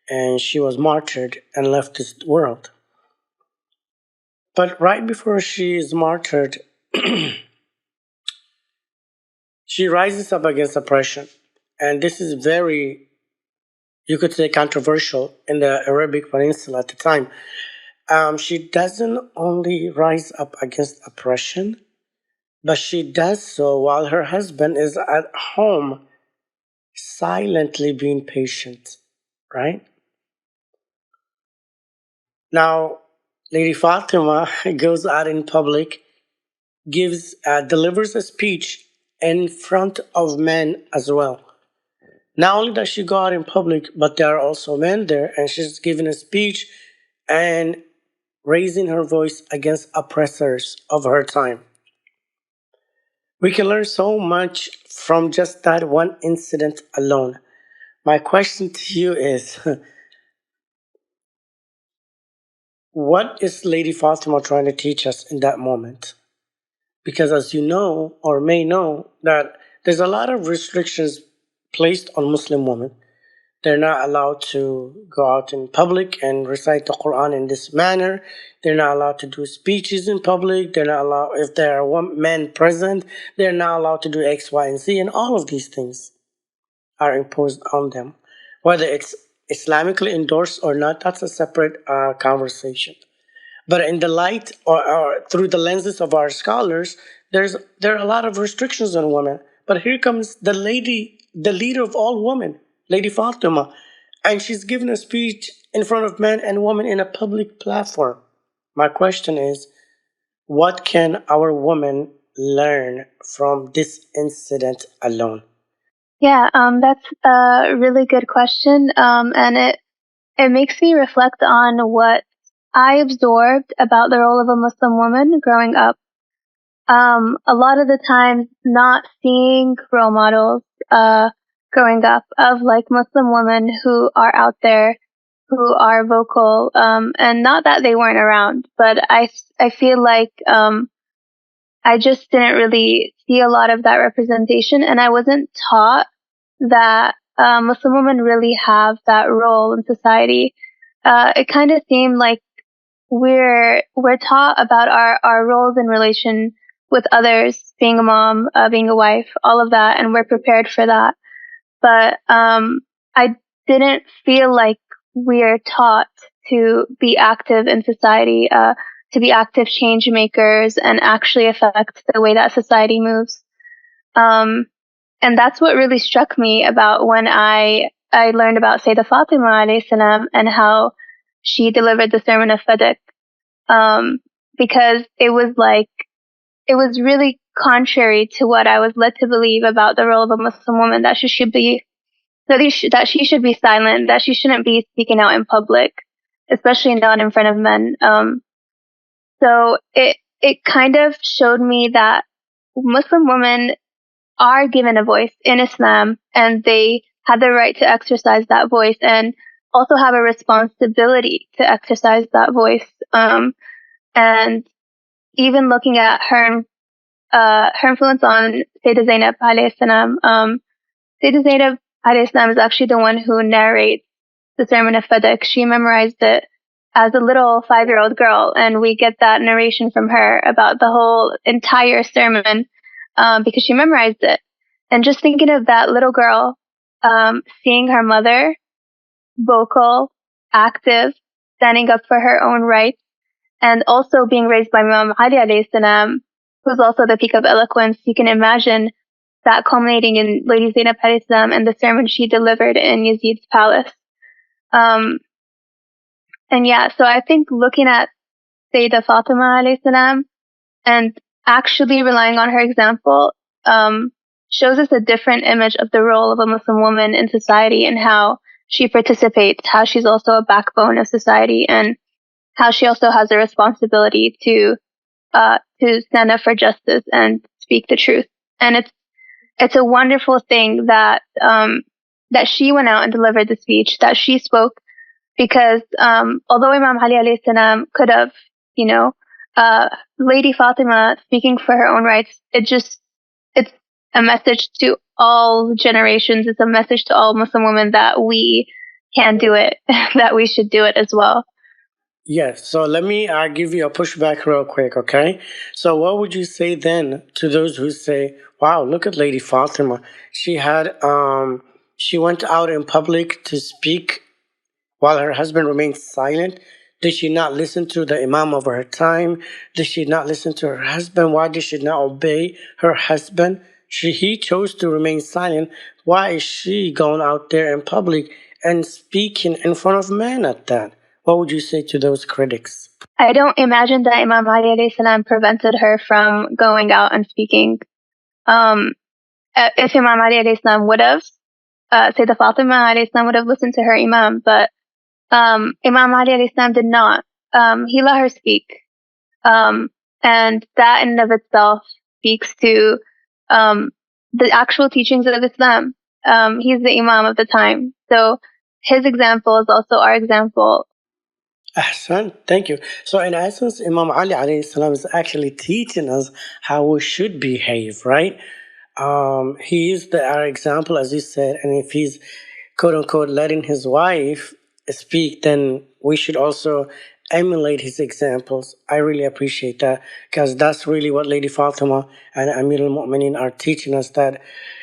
and she was martyred and left this world. But right before she is martyred, she rises up against oppression. And this is very, you could say, controversial in the Arabic Peninsula at the time. She doesn't only rise up against oppression, but she does so while her husband is at home silently being patient, right? Now, Lady Fatima goes out in public, delivers a speech in front of men as well. Not only does she go out in public, but there are also men there, and she's giving a speech and raising her voice against oppressors of her time. We can learn so much from just that one incident alone. My question to you is what is Lady Fatima trying to teach us in that moment? Because as you know or may know that there's a lot of restrictions placed on Muslim women. They're not allowed to go out in public and recite the Quran in this manner. They're not allowed to do speeches in public. They're not allowed, if there are men present, they're not allowed to do X, Y, and Z. And all of these things are imposed on them. Whether it's Islamically endorsed or not, that's a separate conversation. But in the light or through the lenses of our scholars, there are a lot of restrictions on women. But here comes the lady, the leader of all women, Lady Fatima, and she's giving a speech in front of men and women in a public platform. My question is, what can our women learn from this incident alone? Yeah, that's a really good question. And it makes me reflect on what I absorbed about the role of a Muslim woman growing up. A lot of the times not seeing role models, growing up of like Muslim women who are out there, who are vocal, and not that they weren't around, but I feel like, I just didn't really see a lot of that representation, and I wasn't taught that Muslim women really have that role in society. It kind of seemed like we're taught about our roles in relation with others, being a mom, being a wife, all of that, and we're prepared for that. But I didn't feel like we're taught to be active in society, to be active change makers and actually affect the way that society moves. Um, and that's what really struck me about when I learned about Sayyidah Fatima alayhi salam and how she delivered the sermon of Fadak. Um, because it was really contrary to what I was led to believe about the role of a Muslim woman, that she should be, that she should be silent, that she shouldn't be speaking out in public, especially not in front of men. So it kind of showed me that Muslim women are given a voice in Islam, and they have the right to exercise that voice and also have a responsibility to exercise that voice. And even looking at her influence on Sayyidah Zainab alayhi salam, Sayyidah Zainab alayhi salam is actually the one who narrates the sermon of Fadak. She memorized it as a little 5-year-old girl, and we get that narration from her about the whole entire sermon, because she memorized it. And just thinking of that little girl, seeing her mother vocal, active, standing up for her own rights, and also being raised by Imam Ali alayhi salam, who's also the peak of eloquence. You can imagine that culminating in Lady Zainab alayhi salam and the sermon she delivered in Yazid's palace. Um, and yeah, so I think looking at Sayyidah Fatima alayhi salam and actually relying on her example, shows us a different image of the role of a Muslim woman in society and how she participates, how she's also a backbone of society, and how she also has a responsibility to stand up for justice and speak the truth. And it's a wonderful thing that that she went out and delivered the speech, that she spoke, because although Imam Ali alayhi salam could have, you know, Lady Fatima speaking for her own rights, it's a message to all generations. It's a message to all Muslim women that we can do it, that we should do it as well. Yes, so let me give you a pushback real quick, okay? So, what would you say then to those who say, "Wow, look at Lady Fatima. She went out in public to speak while her husband remained silent. Did she not listen to the Imam of her time? Did she not listen to her husband? Why did she not obey her husband?" he chose to remain silent. Why is she going out there in public and speaking in front of men at that? What would you say to those critics? I don't imagine that Imam Ali alayhi salam prevented her from going out and speaking. Um, if Imam Ali alayhi salam would have, Sayyidah Fatima alayhi salam would have listened to her Imam, but Imam Ali alayhi salam did not. He let her speak. And that in and of itself speaks to the actual teachings of Islam. He's the Imam of the time. So his example is also our example. Ahsan, thank you. So, in essence, Imam Ali alayhi salam is actually teaching us how we should behave, right? He is our example, as you said, and if he's quote unquote letting his wife speak, then we should also emulate his examples. I really appreciate that because that's really what Lady Fatima and Amir al-Mu'mineen are teaching us, that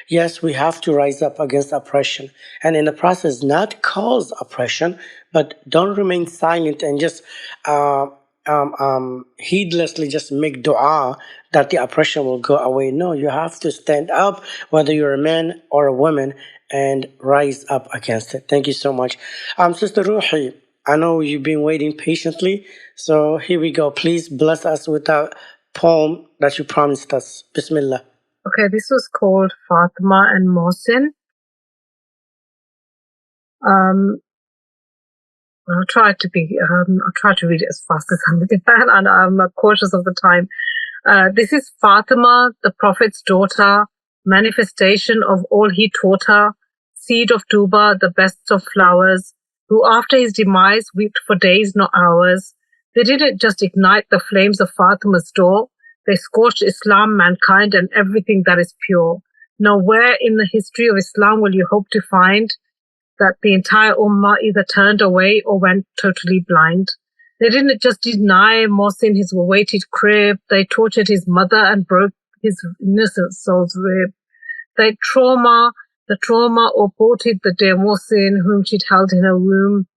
yes, we have to rise up against oppression and in the process not cause oppression, but don't remain silent and just heedlessly just make dua that the oppression will go away. No, you have to stand up, whether you're a man or a woman, and rise up against it. Thank you so much. Sister Ruhi, I know you've been waiting patiently, so here we go. Please bless us with that poem that you promised us. Bismillah. Okay, this was called Fatima and Mohsin. I'll try to read it as fast as I can, and I'm cautious of the time. This is Fatima, the Prophet's daughter, manifestation of all he taught her, seed of Tuba, the best of flowers, who after his demise wept for days, not hours. They didn't just ignite the flames of Fatima's door, they scorched Islam, mankind, and everything that is pure. Nowhere in the history of Islam will you hope to find that the entire Ummah either turned away or went totally blind. They didn't just deny Mohsin his awaited crib, they tortured his mother and broke his innocent soul's rib. The trauma aborted the dear Mohsin whom she'd held in her womb.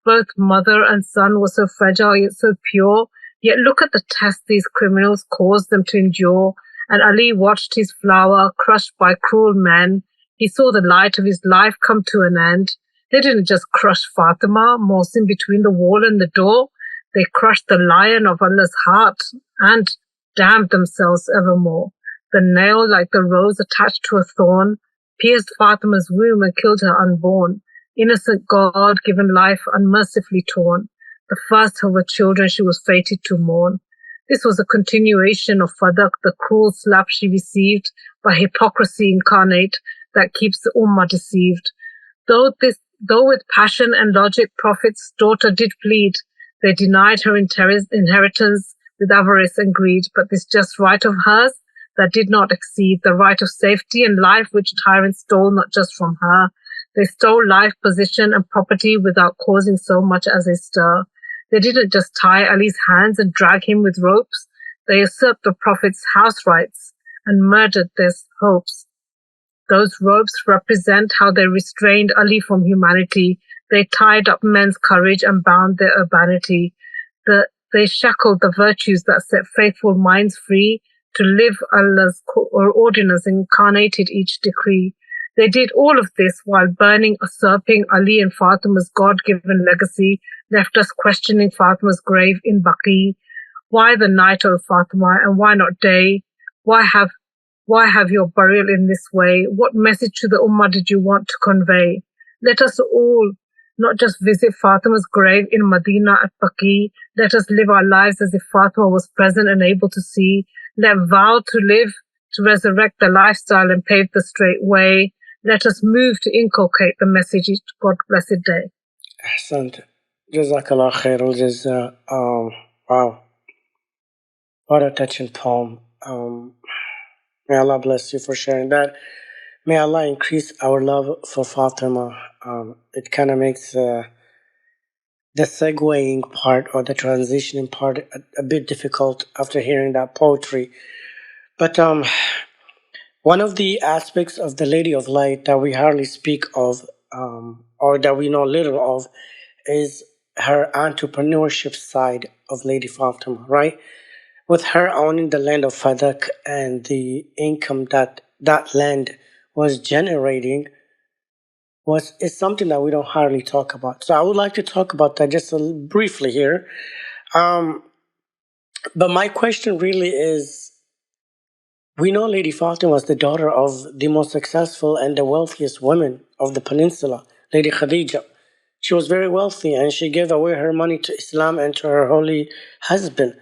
Both mother and son were so fragile yet so pure. Yet look at the test these criminals caused them to endure. And Ali watched his flower crushed by cruel men. He saw the light of his life come to an end. They didn't just crush Fatima, Mohsin between the wall and the door. They crushed the lion of Allah's heart and damned themselves evermore. The nail, like the rose attached to a thorn, pierced Fatima's womb and killed her unborn. Innocent God-given life unmercifully torn. The first of her children she was fated to mourn. This was a continuation of Fadak, the cruel slap she received by hypocrisy incarnate that keeps the Ummah deceived. Though with passion and logic Prophet's daughter did plead, they denied her inheritance with avarice and greed, but this just right of hers that did not exceed the right of safety and life which tyrants stole not just from her. They stole life, position, and property without causing so much as a stir. They didn't just tie Ali's hands and drag him with ropes. They usurped the Prophet's house rights and murdered their hopes. Those ropes represent how they restrained Ali from humanity. They tied up men's courage and bound their urbanity. They shackled the virtues that set faithful minds free to live Allah's ordinance incarnated each decree. They did all of this while burning, usurping Ali and Fatima's God-given legacy, left us questioning Fatima's grave in Baqi. Why the night, O Fatima, and why not day? Why have your burial in this way? What message to the Ummah did you want to convey? Let us all not just visit Fatima's grave in Medina at Baqi. Let us live our lives as if Fatima was present and able to see. Let vow to live, to resurrect the lifestyle and pave the straight way. Let us move to inculcate the message each God blessed day. Ahsant. Jazakallah khair al-jaza. Wow. What a touching poem. May Allah bless you for sharing that. May Allah increase our love for Fatima. It kind of makes the segueing part or the transitioning part a bit difficult after hearing that poetry. But one of the aspects of the Lady of Light that we hardly speak of, or that we know little of, is her entrepreneurship side of Lady Fatima, right? With her owning the land of Fadak and the income that that land was generating is something that we don't hardly talk about. So I would like to talk about that just briefly here. Um, but my question really is, we know Lady Fatima was the daughter of the most successful and the wealthiest woman of the peninsula, Lady Khadija. She was very wealthy and she gave away her money to Islam and to her holy husband.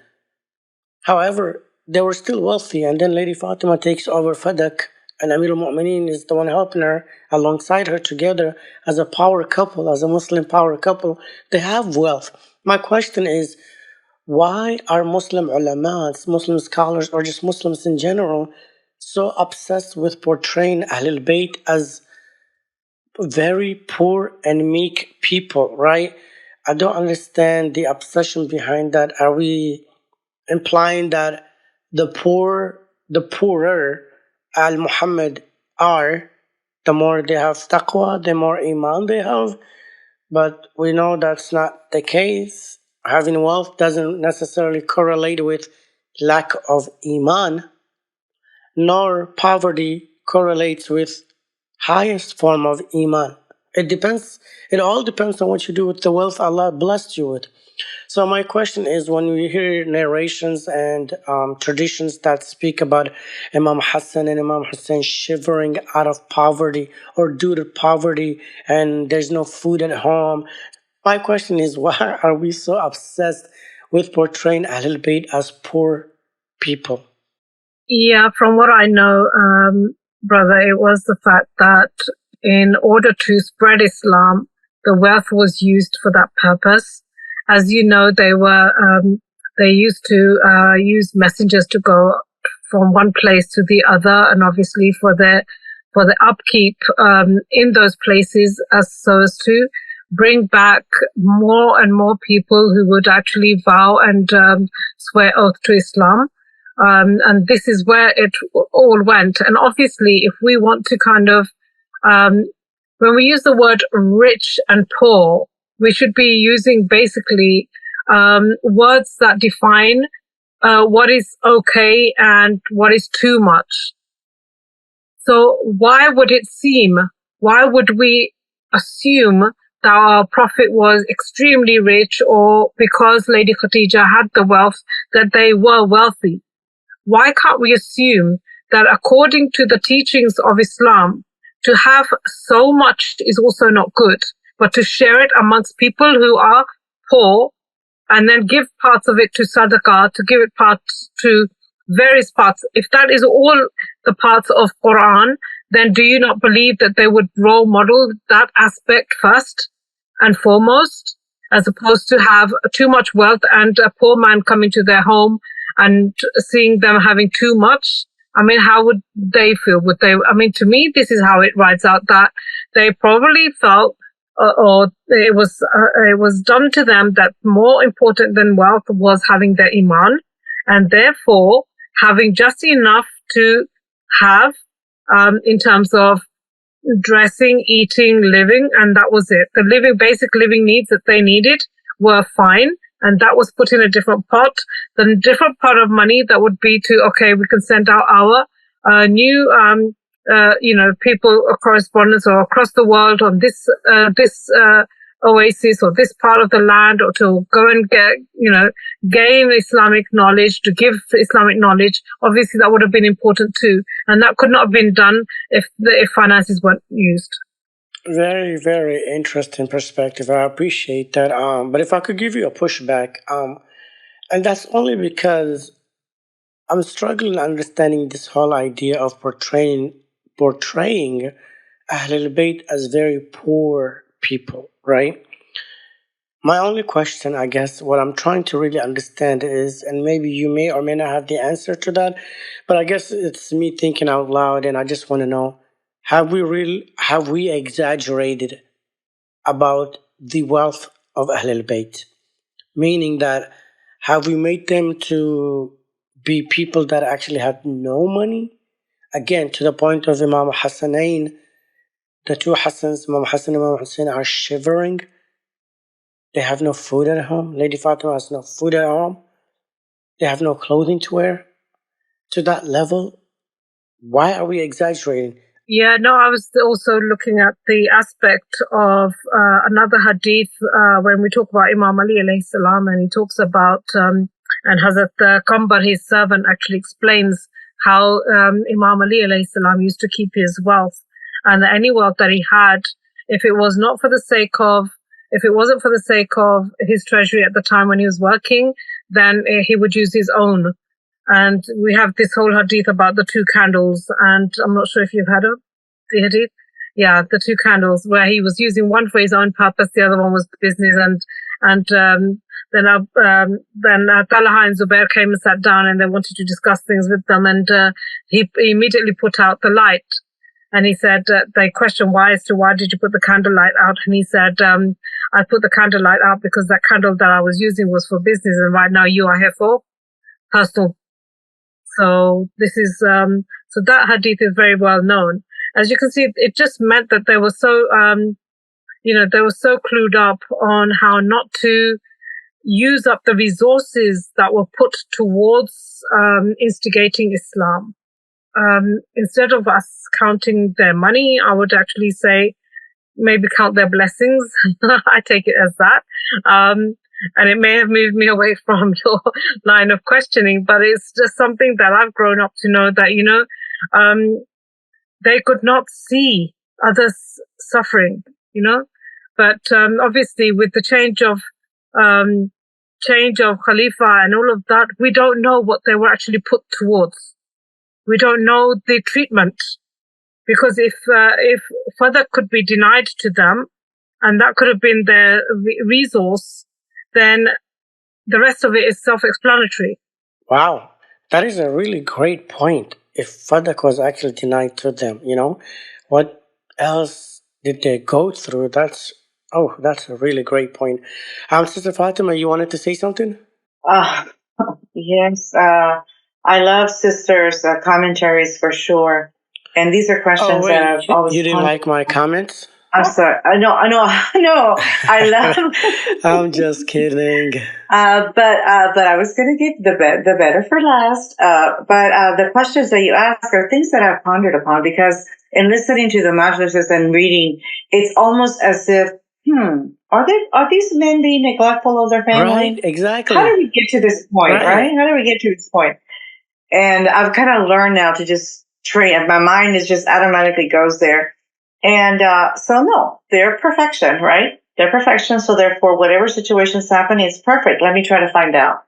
However, they were still wealthy, and then Lady Fatima takes over Fadak, and Amir al-Mu'mineen is the one helping her alongside her together as a power couple, as a Muslim power couple. They have wealth. My question is, why are Muslim ulamas, Muslim scholars, or just Muslims in general so obsessed with portraying Ahlulbayt as very poor and meek people, right? I don't understand the obsession behind that. Are we implying that the poorer Al Muhammad are, the more they have taqwa, the more iman they have? But we know that's not the case. Having wealth doesn't necessarily correlate with lack of iman, nor poverty correlates with highest form of iman. It depends. It all depends on what you do with the wealth Allah blessed you with. So my question is, when we hear narrations and traditions that speak about Imam Hassan and Imam Hussein shivering out of poverty or due to poverty, and there's no food at home, my question is, why are we so obsessed with portraying Ahlul Bayt as poor people? Yeah, from what I know, brother, it was the fact that in order to spread Islam, the wealth was used for that purpose. As you know, they used to use messengers to go from one place to the other, and obviously for the upkeep in those places, as so as to bring back more and more people who would actually vow and swear oath to Islam. And this is where it all went. And obviously, if we want to kind of, when we use the word rich and poor, we should be using basically words that define what is okay and what is too much. So why would we assume that our Prophet was extremely rich, or because Lady Khadija had the wealth, that they were wealthy? Why can't we assume that according to the teachings of Islam, to have so much is also not good, but to share it amongst people who are poor, and then give parts of it to sadaqah, to give it parts to various parts? If that is all the parts of Quran, then do you not believe that they would role model that aspect first and foremost, as opposed to have too much wealth and a poor man coming to their home and seeing them having too much? I mean, how would they feel? Would they? I mean, to me, this is how it rides out, that they probably felt, or it was done to them, that more important than wealth was having their iman, and therefore having just enough to have in terms of dressing, eating, living, and that was it. The basic living needs that they needed were fine, and that was put in a different pot. The different pot of money that would be to, okay, we can send out our new people, correspondents, or across the world on this oasis or this part of the land, or to go and gain Islamic knowledge, to give Islamic knowledge. Obviously, that would have been important too, and that could not have been done if finances weren't used. Very, very interesting perspective. I appreciate that. But if I could give you a pushback, and that's only because I'm struggling understanding this whole idea of portraying Ahlul Bayt as very poor people, right? My only question, I guess, what I'm trying to really understand is, and maybe you may or may not have the answer to that, but I guess it's me thinking out loud, and I just want to know: have we exaggerated about the wealth of Ahlul Bayt? Meaning that, have we made them to be people that actually have no money? Again, to the point of Imam Hassanain, the two Hassans, Imam Hassan and Imam Hussein, are shivering. They have no food at home. Lady Fatima has no food at home. They have no clothing to wear. To that level, Why are we exaggerating? Yeah, no, I was also looking at the aspect of another hadith when we talk about Imam Ali alayhi salam, and he talks about, and Hazrat Kambar, his servant, actually explains how Imam Ali alayhi salam used to keep his wealth, and any wealth that he had, if it was not for the sake of, if it wasn't for the sake of his treasury at the time when he was working, then he would use his own. And we have this whole hadith about the two candles, and I'm not sure if you've had the hadith. Yeah, the two candles, where he was using one for his own purpose, the other one was business, and then Talha and Zubair came and sat down, and they wanted to discuss things with them, and he immediately put out the light. And he said, they questioned why did you put the candlelight out? And he said, I put the candlelight out because that candle that I was using was for business, and right now you are here for personal. So this is, so that hadith is very well known. As you can see, it just meant that they were so, they were so clued up on how not to use up the resources that were put towards instigating Islam. Instead of us counting their money, I would actually say maybe count their blessings. I take it as that. And it may have moved me away from your line of questioning, but it's just something that I've grown up to know that, they could not see others suffering, but obviously with the change of Khalifa and all of that, we don't know what they were actually put towards. We don't know the treatment, because if further could be denied to them, and that could have been their resource, then the rest of it is self-explanatory. Wow, that is a really great point. If Fadak was actually denied to them, what else did they go through? That's a really great point. Sister Fatima, you wanted to say something? Yes. I love sisters' commentaries for sure. And these are questions that I've always you didn't like my comments? I'm sorry. I know. I love. I'm just kidding. But I was going to give the better for last. But the questions that you ask are things that I've pondered upon, because in listening to the majlises and reading, it's almost as if, are these men being neglectful of their family? Right, exactly. How do we get to this point, right? How do we get to this point? And I've kind of learned now to just train. My mind is just automatically goes there. And so, no, they're perfection, right? They're perfection. So therefore, whatever situation's happening, it's perfect. Let me try to find out.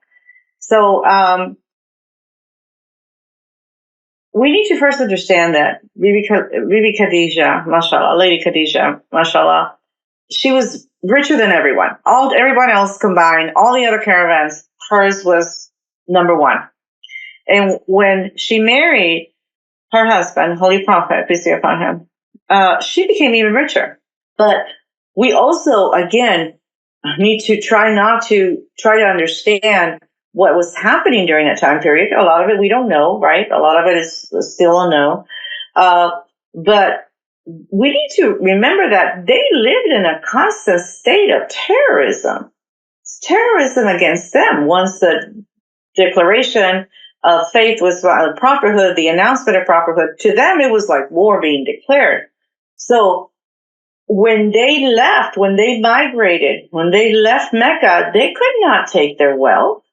So we need to first understand that Bibi Khadija, mashallah, Lady Khadija, mashallah, she was richer than everyone. Everyone else combined, all the other caravans, hers was number one. And when she married her husband, Holy Prophet, peace be upon him, she became even richer. But we also, again, need to try to understand what was happening during that time period. A lot of it we don't know, right? A lot of it is still unknown. But we need to remember that they lived in a constant state of terrorism. It's terrorism against them. Once the declaration of faith was prophethood, the announcement of prophethood, to them it was like war being declared. So when they left, when they migrated, when they left Mecca, they could not take their wealth.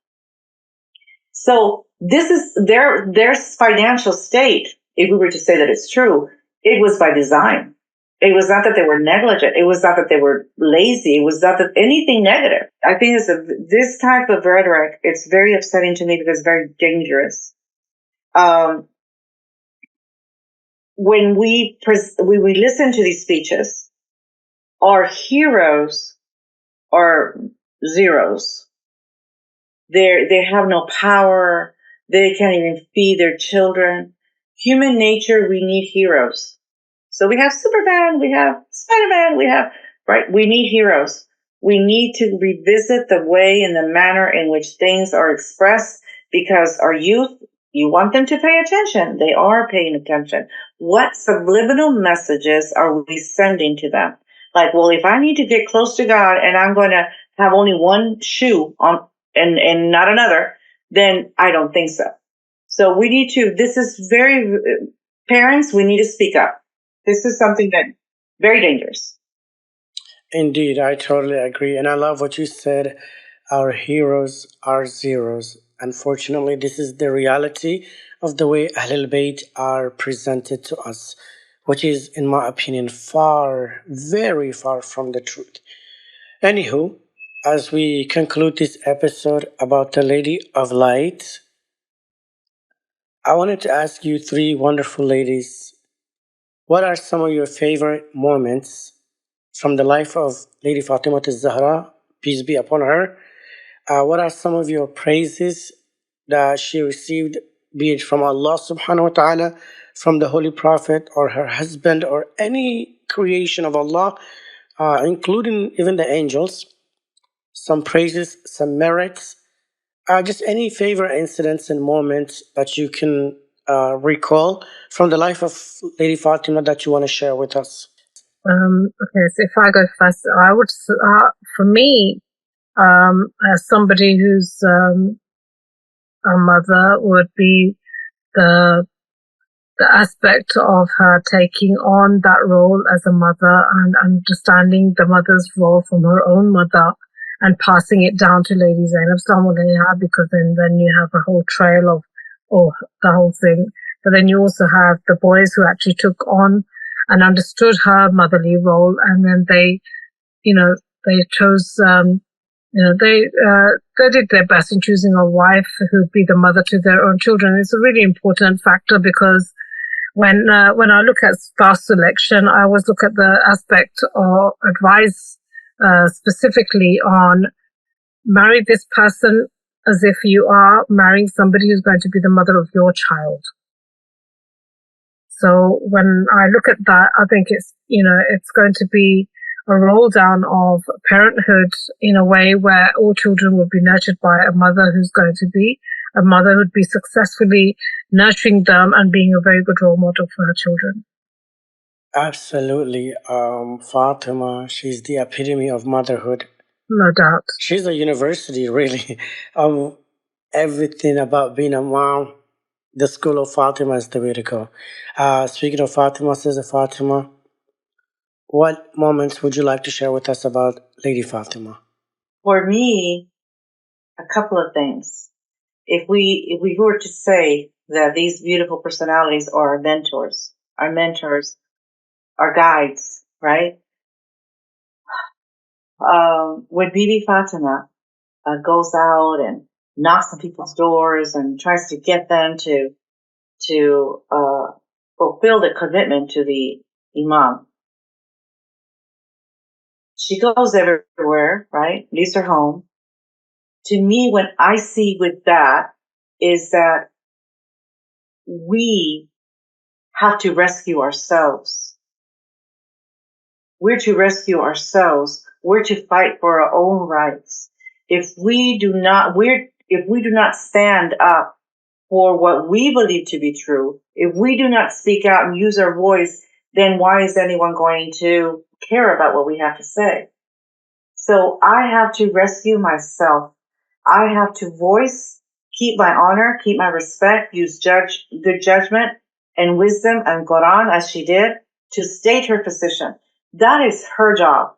So this is their financial state. If we were to say that it's true, it was by design. It was not that they were negligent. It was not that they were lazy. It was not that anything negative. I think this type of rhetoric, it's very upsetting to me because it's very dangerous. When we listen to these speeches, our heroes are zeros. They have no power. They can't even feed their children. Human nature, we need heroes. So we have Superman, we have Spider-Man, we need heroes. We need to revisit the way and the manner in which things are expressed, because our youth, you want them to pay attention. They are paying attention. What subliminal messages are we sending to them? Like, well, if I need to get close to God and I'm going to have only one shoe on and not another, then I don't think so. So we need to, this is very Parents, we need to speak up. This is something that very dangerous. Indeed, I totally agree. And I love what you said. Our heroes are zeros. Unfortunately, this is the reality of the way Ahlulbayt are presented to us, which is, in my opinion, far, very far from the truth. Anywho, as we conclude this episode about the Lady of Light, I wanted to ask you three wonderful ladies, what are some of your favorite moments from the life of Lady Fatima Az-Zahra, peace be upon her? What are some of your praises that she received, be it from Allah subhanahu wa ta'ala, from the Holy Prophet, or her husband, or any creation of Allah, including even the angels? Some praises, some merits, just any favorite incidents and moments that you can recall from the life of Lady Fatima that you want to share with us. Okay, so if I go first, I would, for me, as somebody who's a mother, would be the aspect of her taking on that role as a mother and understanding the mother's role from her own mother and passing it down to Lady Zainab Salamu alayha, because then you have a whole trail of the whole thing. But then you also have the boys who actually took on and understood her motherly role, and then they chose, they did their best in choosing a wife who'd be the mother to their own children. It's a really important factor, because when I look at spouse selection, I always look at the aspect or advise specifically on marry this person as if you are marrying somebody who's going to be the mother of your child. So when I look at that, I think it's going to be a roll down of parenthood in a way where all children will be nurtured by a mother who's going to be a mother who'd be successfully nurturing them and being a very good role model for her children. Absolutely. Fatima, she's the epitome of motherhood. No doubt. She's a university, really, of everything about being a mom. The school of Fatima is the way to go. Speaking of Fatima, Sister Fatima, what moments would you like to share with us about Lady Fatima? For me, a couple of things. If we were to say that these beautiful personalities are our mentors, our guides, right? When Bibi Fatima goes out and knocks on people's doors and tries to get them to fulfill the commitment to the Imam, she goes everywhere, right? Leaves her home. To me, what I see with that is that we have to rescue ourselves. We're to rescue ourselves. We're to fight for our own rights. If we do not stand up for what we believe to be true, if we do not speak out and use our voice, then why is anyone going to care about what we have to say? So I have to rescue myself. I have to keep my honor, keep my respect, use good judgment and wisdom and Quran as she did to state her position. That is her job.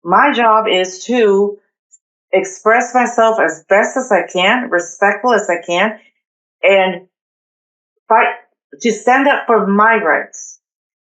My job is to express myself as best as I can, respectful as I can, and fight to stand up for my rights.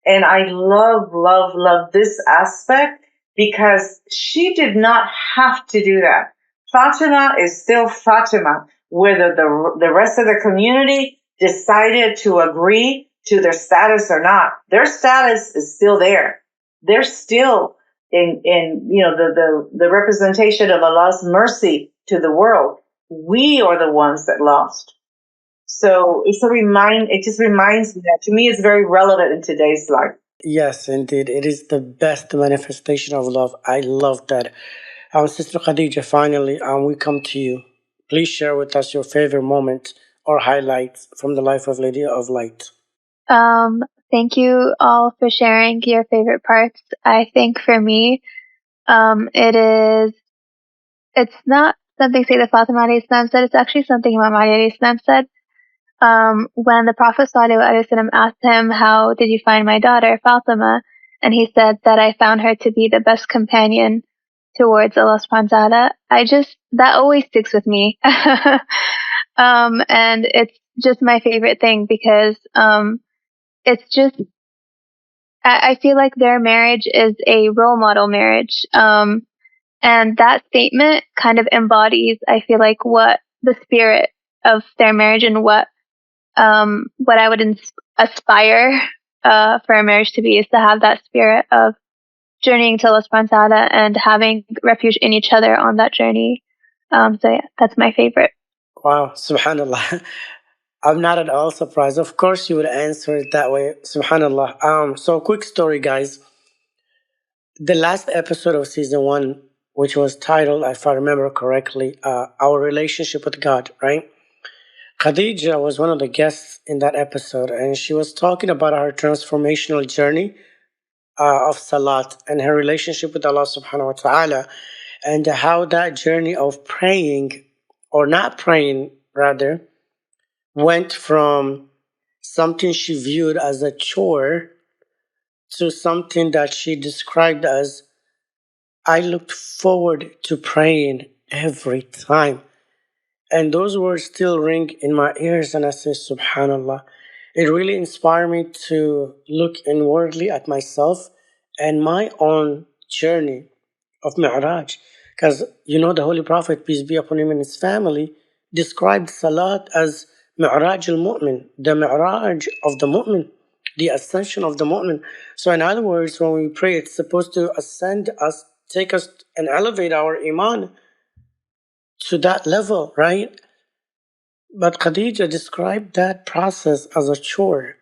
And I love this aspect because she did not have to do that. Fatima is still Fatima, whether the rest of the community decided to agree to their status or not. Their status is still there. They're still in the representation of Allah's mercy to the world. We are the ones that lost. So it just reminds me that to me it's very relevant in today's life. Yes, indeed. It is the best manifestation of love. I love that. Sister Khadija, finally, we come to you. Please share with us your favorite moment or highlights from the life of Lady of Light. Thank you all for sharing your favorite parts. I think for me, it's not something Sayyida Fatima alayhi salam said, it's actually something Imam Ali alayhi salam said. when the Prophet ﷺ asked him, "How did you find my daughter Fatima?" and he said that I found her to be the best companion towards Allah subhanahu wa ta'ala, that always sticks with me. And it's just my favorite thing because it's just I feel like their marriage is a role model marriage. And that statement kind of embodies, I feel like, what the spirit of their marriage and what I would aspire for a marriage to be is to have that spirit of journeying to Allah subhanahu wa ta'ala and having refuge in each other on that journey. So yeah, that's my favorite. Wow, subhanallah. I'm not at all surprised. Of course, you would answer it that way. Subhanallah. So quick story, guys. The last episode of season one, which was titled, if I remember correctly, Our Relationship with God, right? Khadija was one of the guests in that episode, and she was talking about her transformational journey of Salat and her relationship with Allah subhanahu wa ta'ala, and how that journey of praying, or not praying rather, went from something she viewed as a chore to something that she described as, I looked forward to praying every time. And those words still ring in my ears, and I say, Subhanallah. It really inspired me to look inwardly at myself and my own journey of Mi'raj. Because the Holy Prophet, peace be upon him, and his family described Salat as Mi'raj al-Mu'min, the Mi'raj of the Mu'min, the ascension of the Mu'min. So in other words, when we pray, it's supposed to ascend us, take us and elevate our Iman to that level, right? But Khadija described that process as a chore.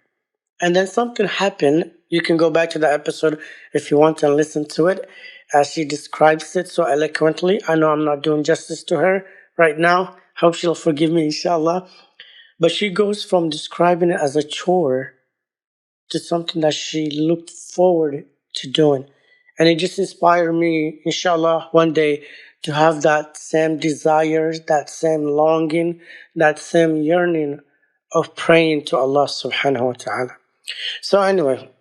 And then something happened. You can go back to the episode if you want and listen to it, as she describes it so eloquently. I know I'm not doing justice to her right now. Hope she'll forgive me, inshallah. But she goes from describing it as a chore to something that she looked forward to doing. And it just inspired me, inshallah, one day to have that same desire, that same longing, that same yearning of praying to Allah subhanahu wa ta'ala. So anyway,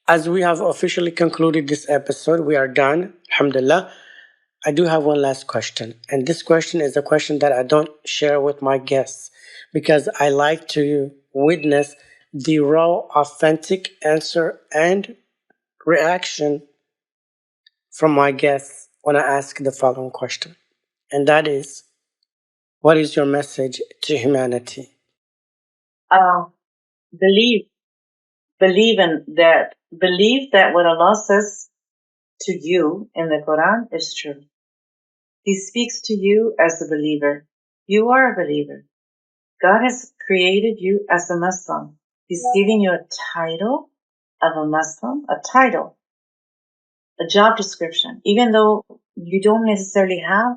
as we have officially concluded this episode, we are done, alhamdulillah. I do have one last question. And this question is a question that I don't share with my guests because I like to witness the raw, authentic answer and reaction from my guests when I ask the following question. And that is, what is your message to humanity? Believe believe that what Allah says to you in the Quran is true. He speaks to you as a believer. You are a believer. God has created you as a Muslim. He's giving you a title of a Muslim, a title, a job description, even though you don't necessarily have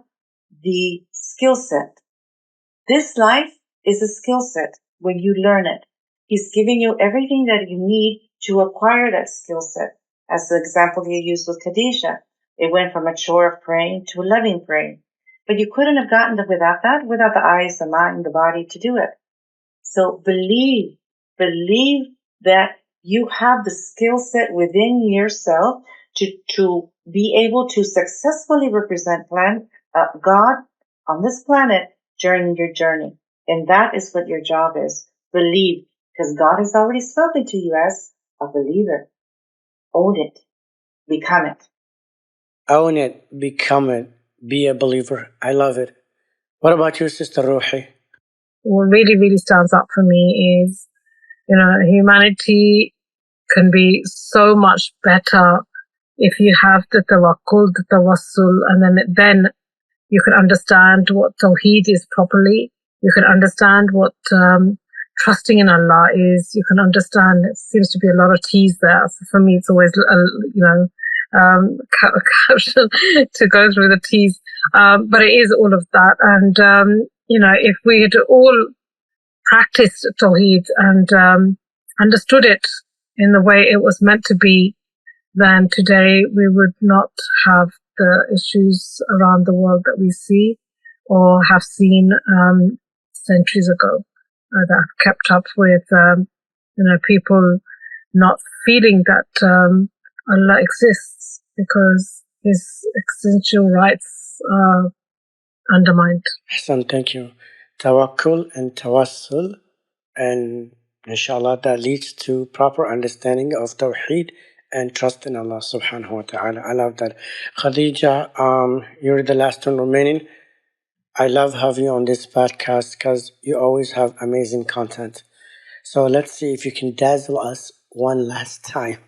the skill set. This life is a skill set when you learn it. He's giving you everything that you need to acquire that skill set. As the example he used with Khadija, it went from a chore of praying to a loving praying. But you couldn't have gotten it without that, without the eyes, the mind, the body to do it. So believe that you have the skill set within yourself to be able to successfully represent God on this planet during your journey. And that is what your job is. Believe, because God has already spoken to you as a believer. Own it. Become it. Own it, become it, be a believer. I love it. What about your sister Ruhi? What really, really stands out for me is, humanity can be so much better if you have the tawakkul, the tawassul, and then you can understand what Tawheed is properly. You can understand what trusting in Allah is. You can understand, it seems to be a lot of T's there. So for me, it's always, caption to go through the T's. But it is all of that. And, if we had all practiced Tawheed and understood it in the way it was meant to be, then today we would not have the issues around the world that we see or have seen centuries ago. that have kept up with, people not feeling that Allah exists because His existential rights are undermined. Hassan, thank you. Tawakkul and tawassul, and inshallah that leads to proper understanding of Tawheed and trust in Allah subhanahu wa ta'ala. I love that. Khadija, you're the last one remaining. I love having you on this podcast because you always have amazing content. So let's see if you can dazzle us one last time.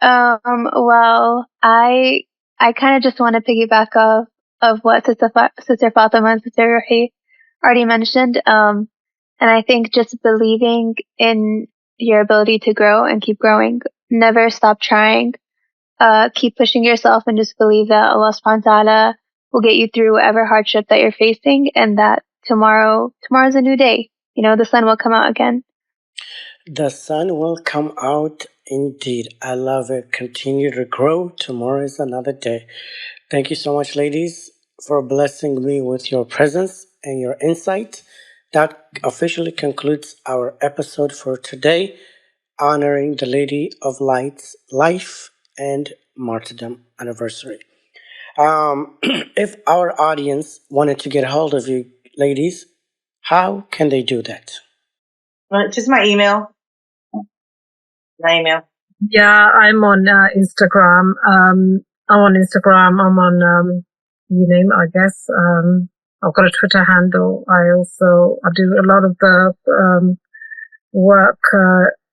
Well, I kind of just want to piggyback of what Sister Fatima and Sister Ruhi already mentioned. And I think just believing in your ability to grow and keep growing. Never stop trying. Keep pushing yourself and just believe that Allah subhanahu wa ta'ala will get you through whatever hardship that you're facing, and that tomorrow's a new day. The sun will come out again. The sun will come out indeed. I love it. Continue to grow. Tomorrow is another day. Thank you so much, ladies, for blessing me with your presence and your insight. That officially concludes our episode for today, honoring the Lady of Light's life and martyrdom anniversary. If our audience wanted to get a hold of you, ladies, how can they do that? Just my email. Yeah, I'm on Instagram. I'm on you name it, I guess. I've got a Twitter handle. I do a lot of the work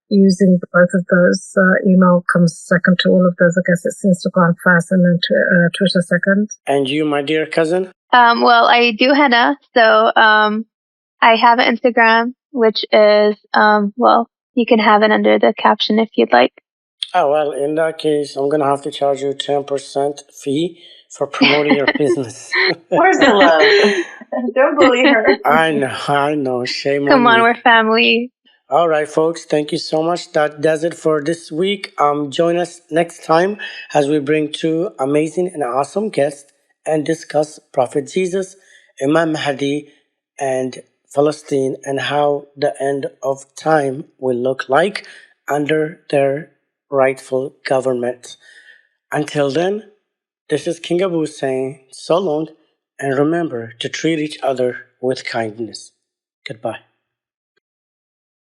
using both of those. Email comes second to all of those. I guess it's Instagram first and then Twitter second. And you, my dear cousin? Well, I do henna, so I have an Instagram, which is you can have it under the caption if you'd like. Oh, well, in that case, I'm going to have to charge you 10% fee for promoting your business. Where's the love? Don't bully her. I know. Shame Come on on, me. we're family. All right, folks. Thank you so much. That does it for this week. Join us next time as we bring two amazing and awesome guests and discuss Prophet Jesus, Imam Mahdi, and Palestine, and how the end of time will look like under their rightful government. Until then, this is King Abu saying so long, and remember to treat each other with kindness. Goodbye.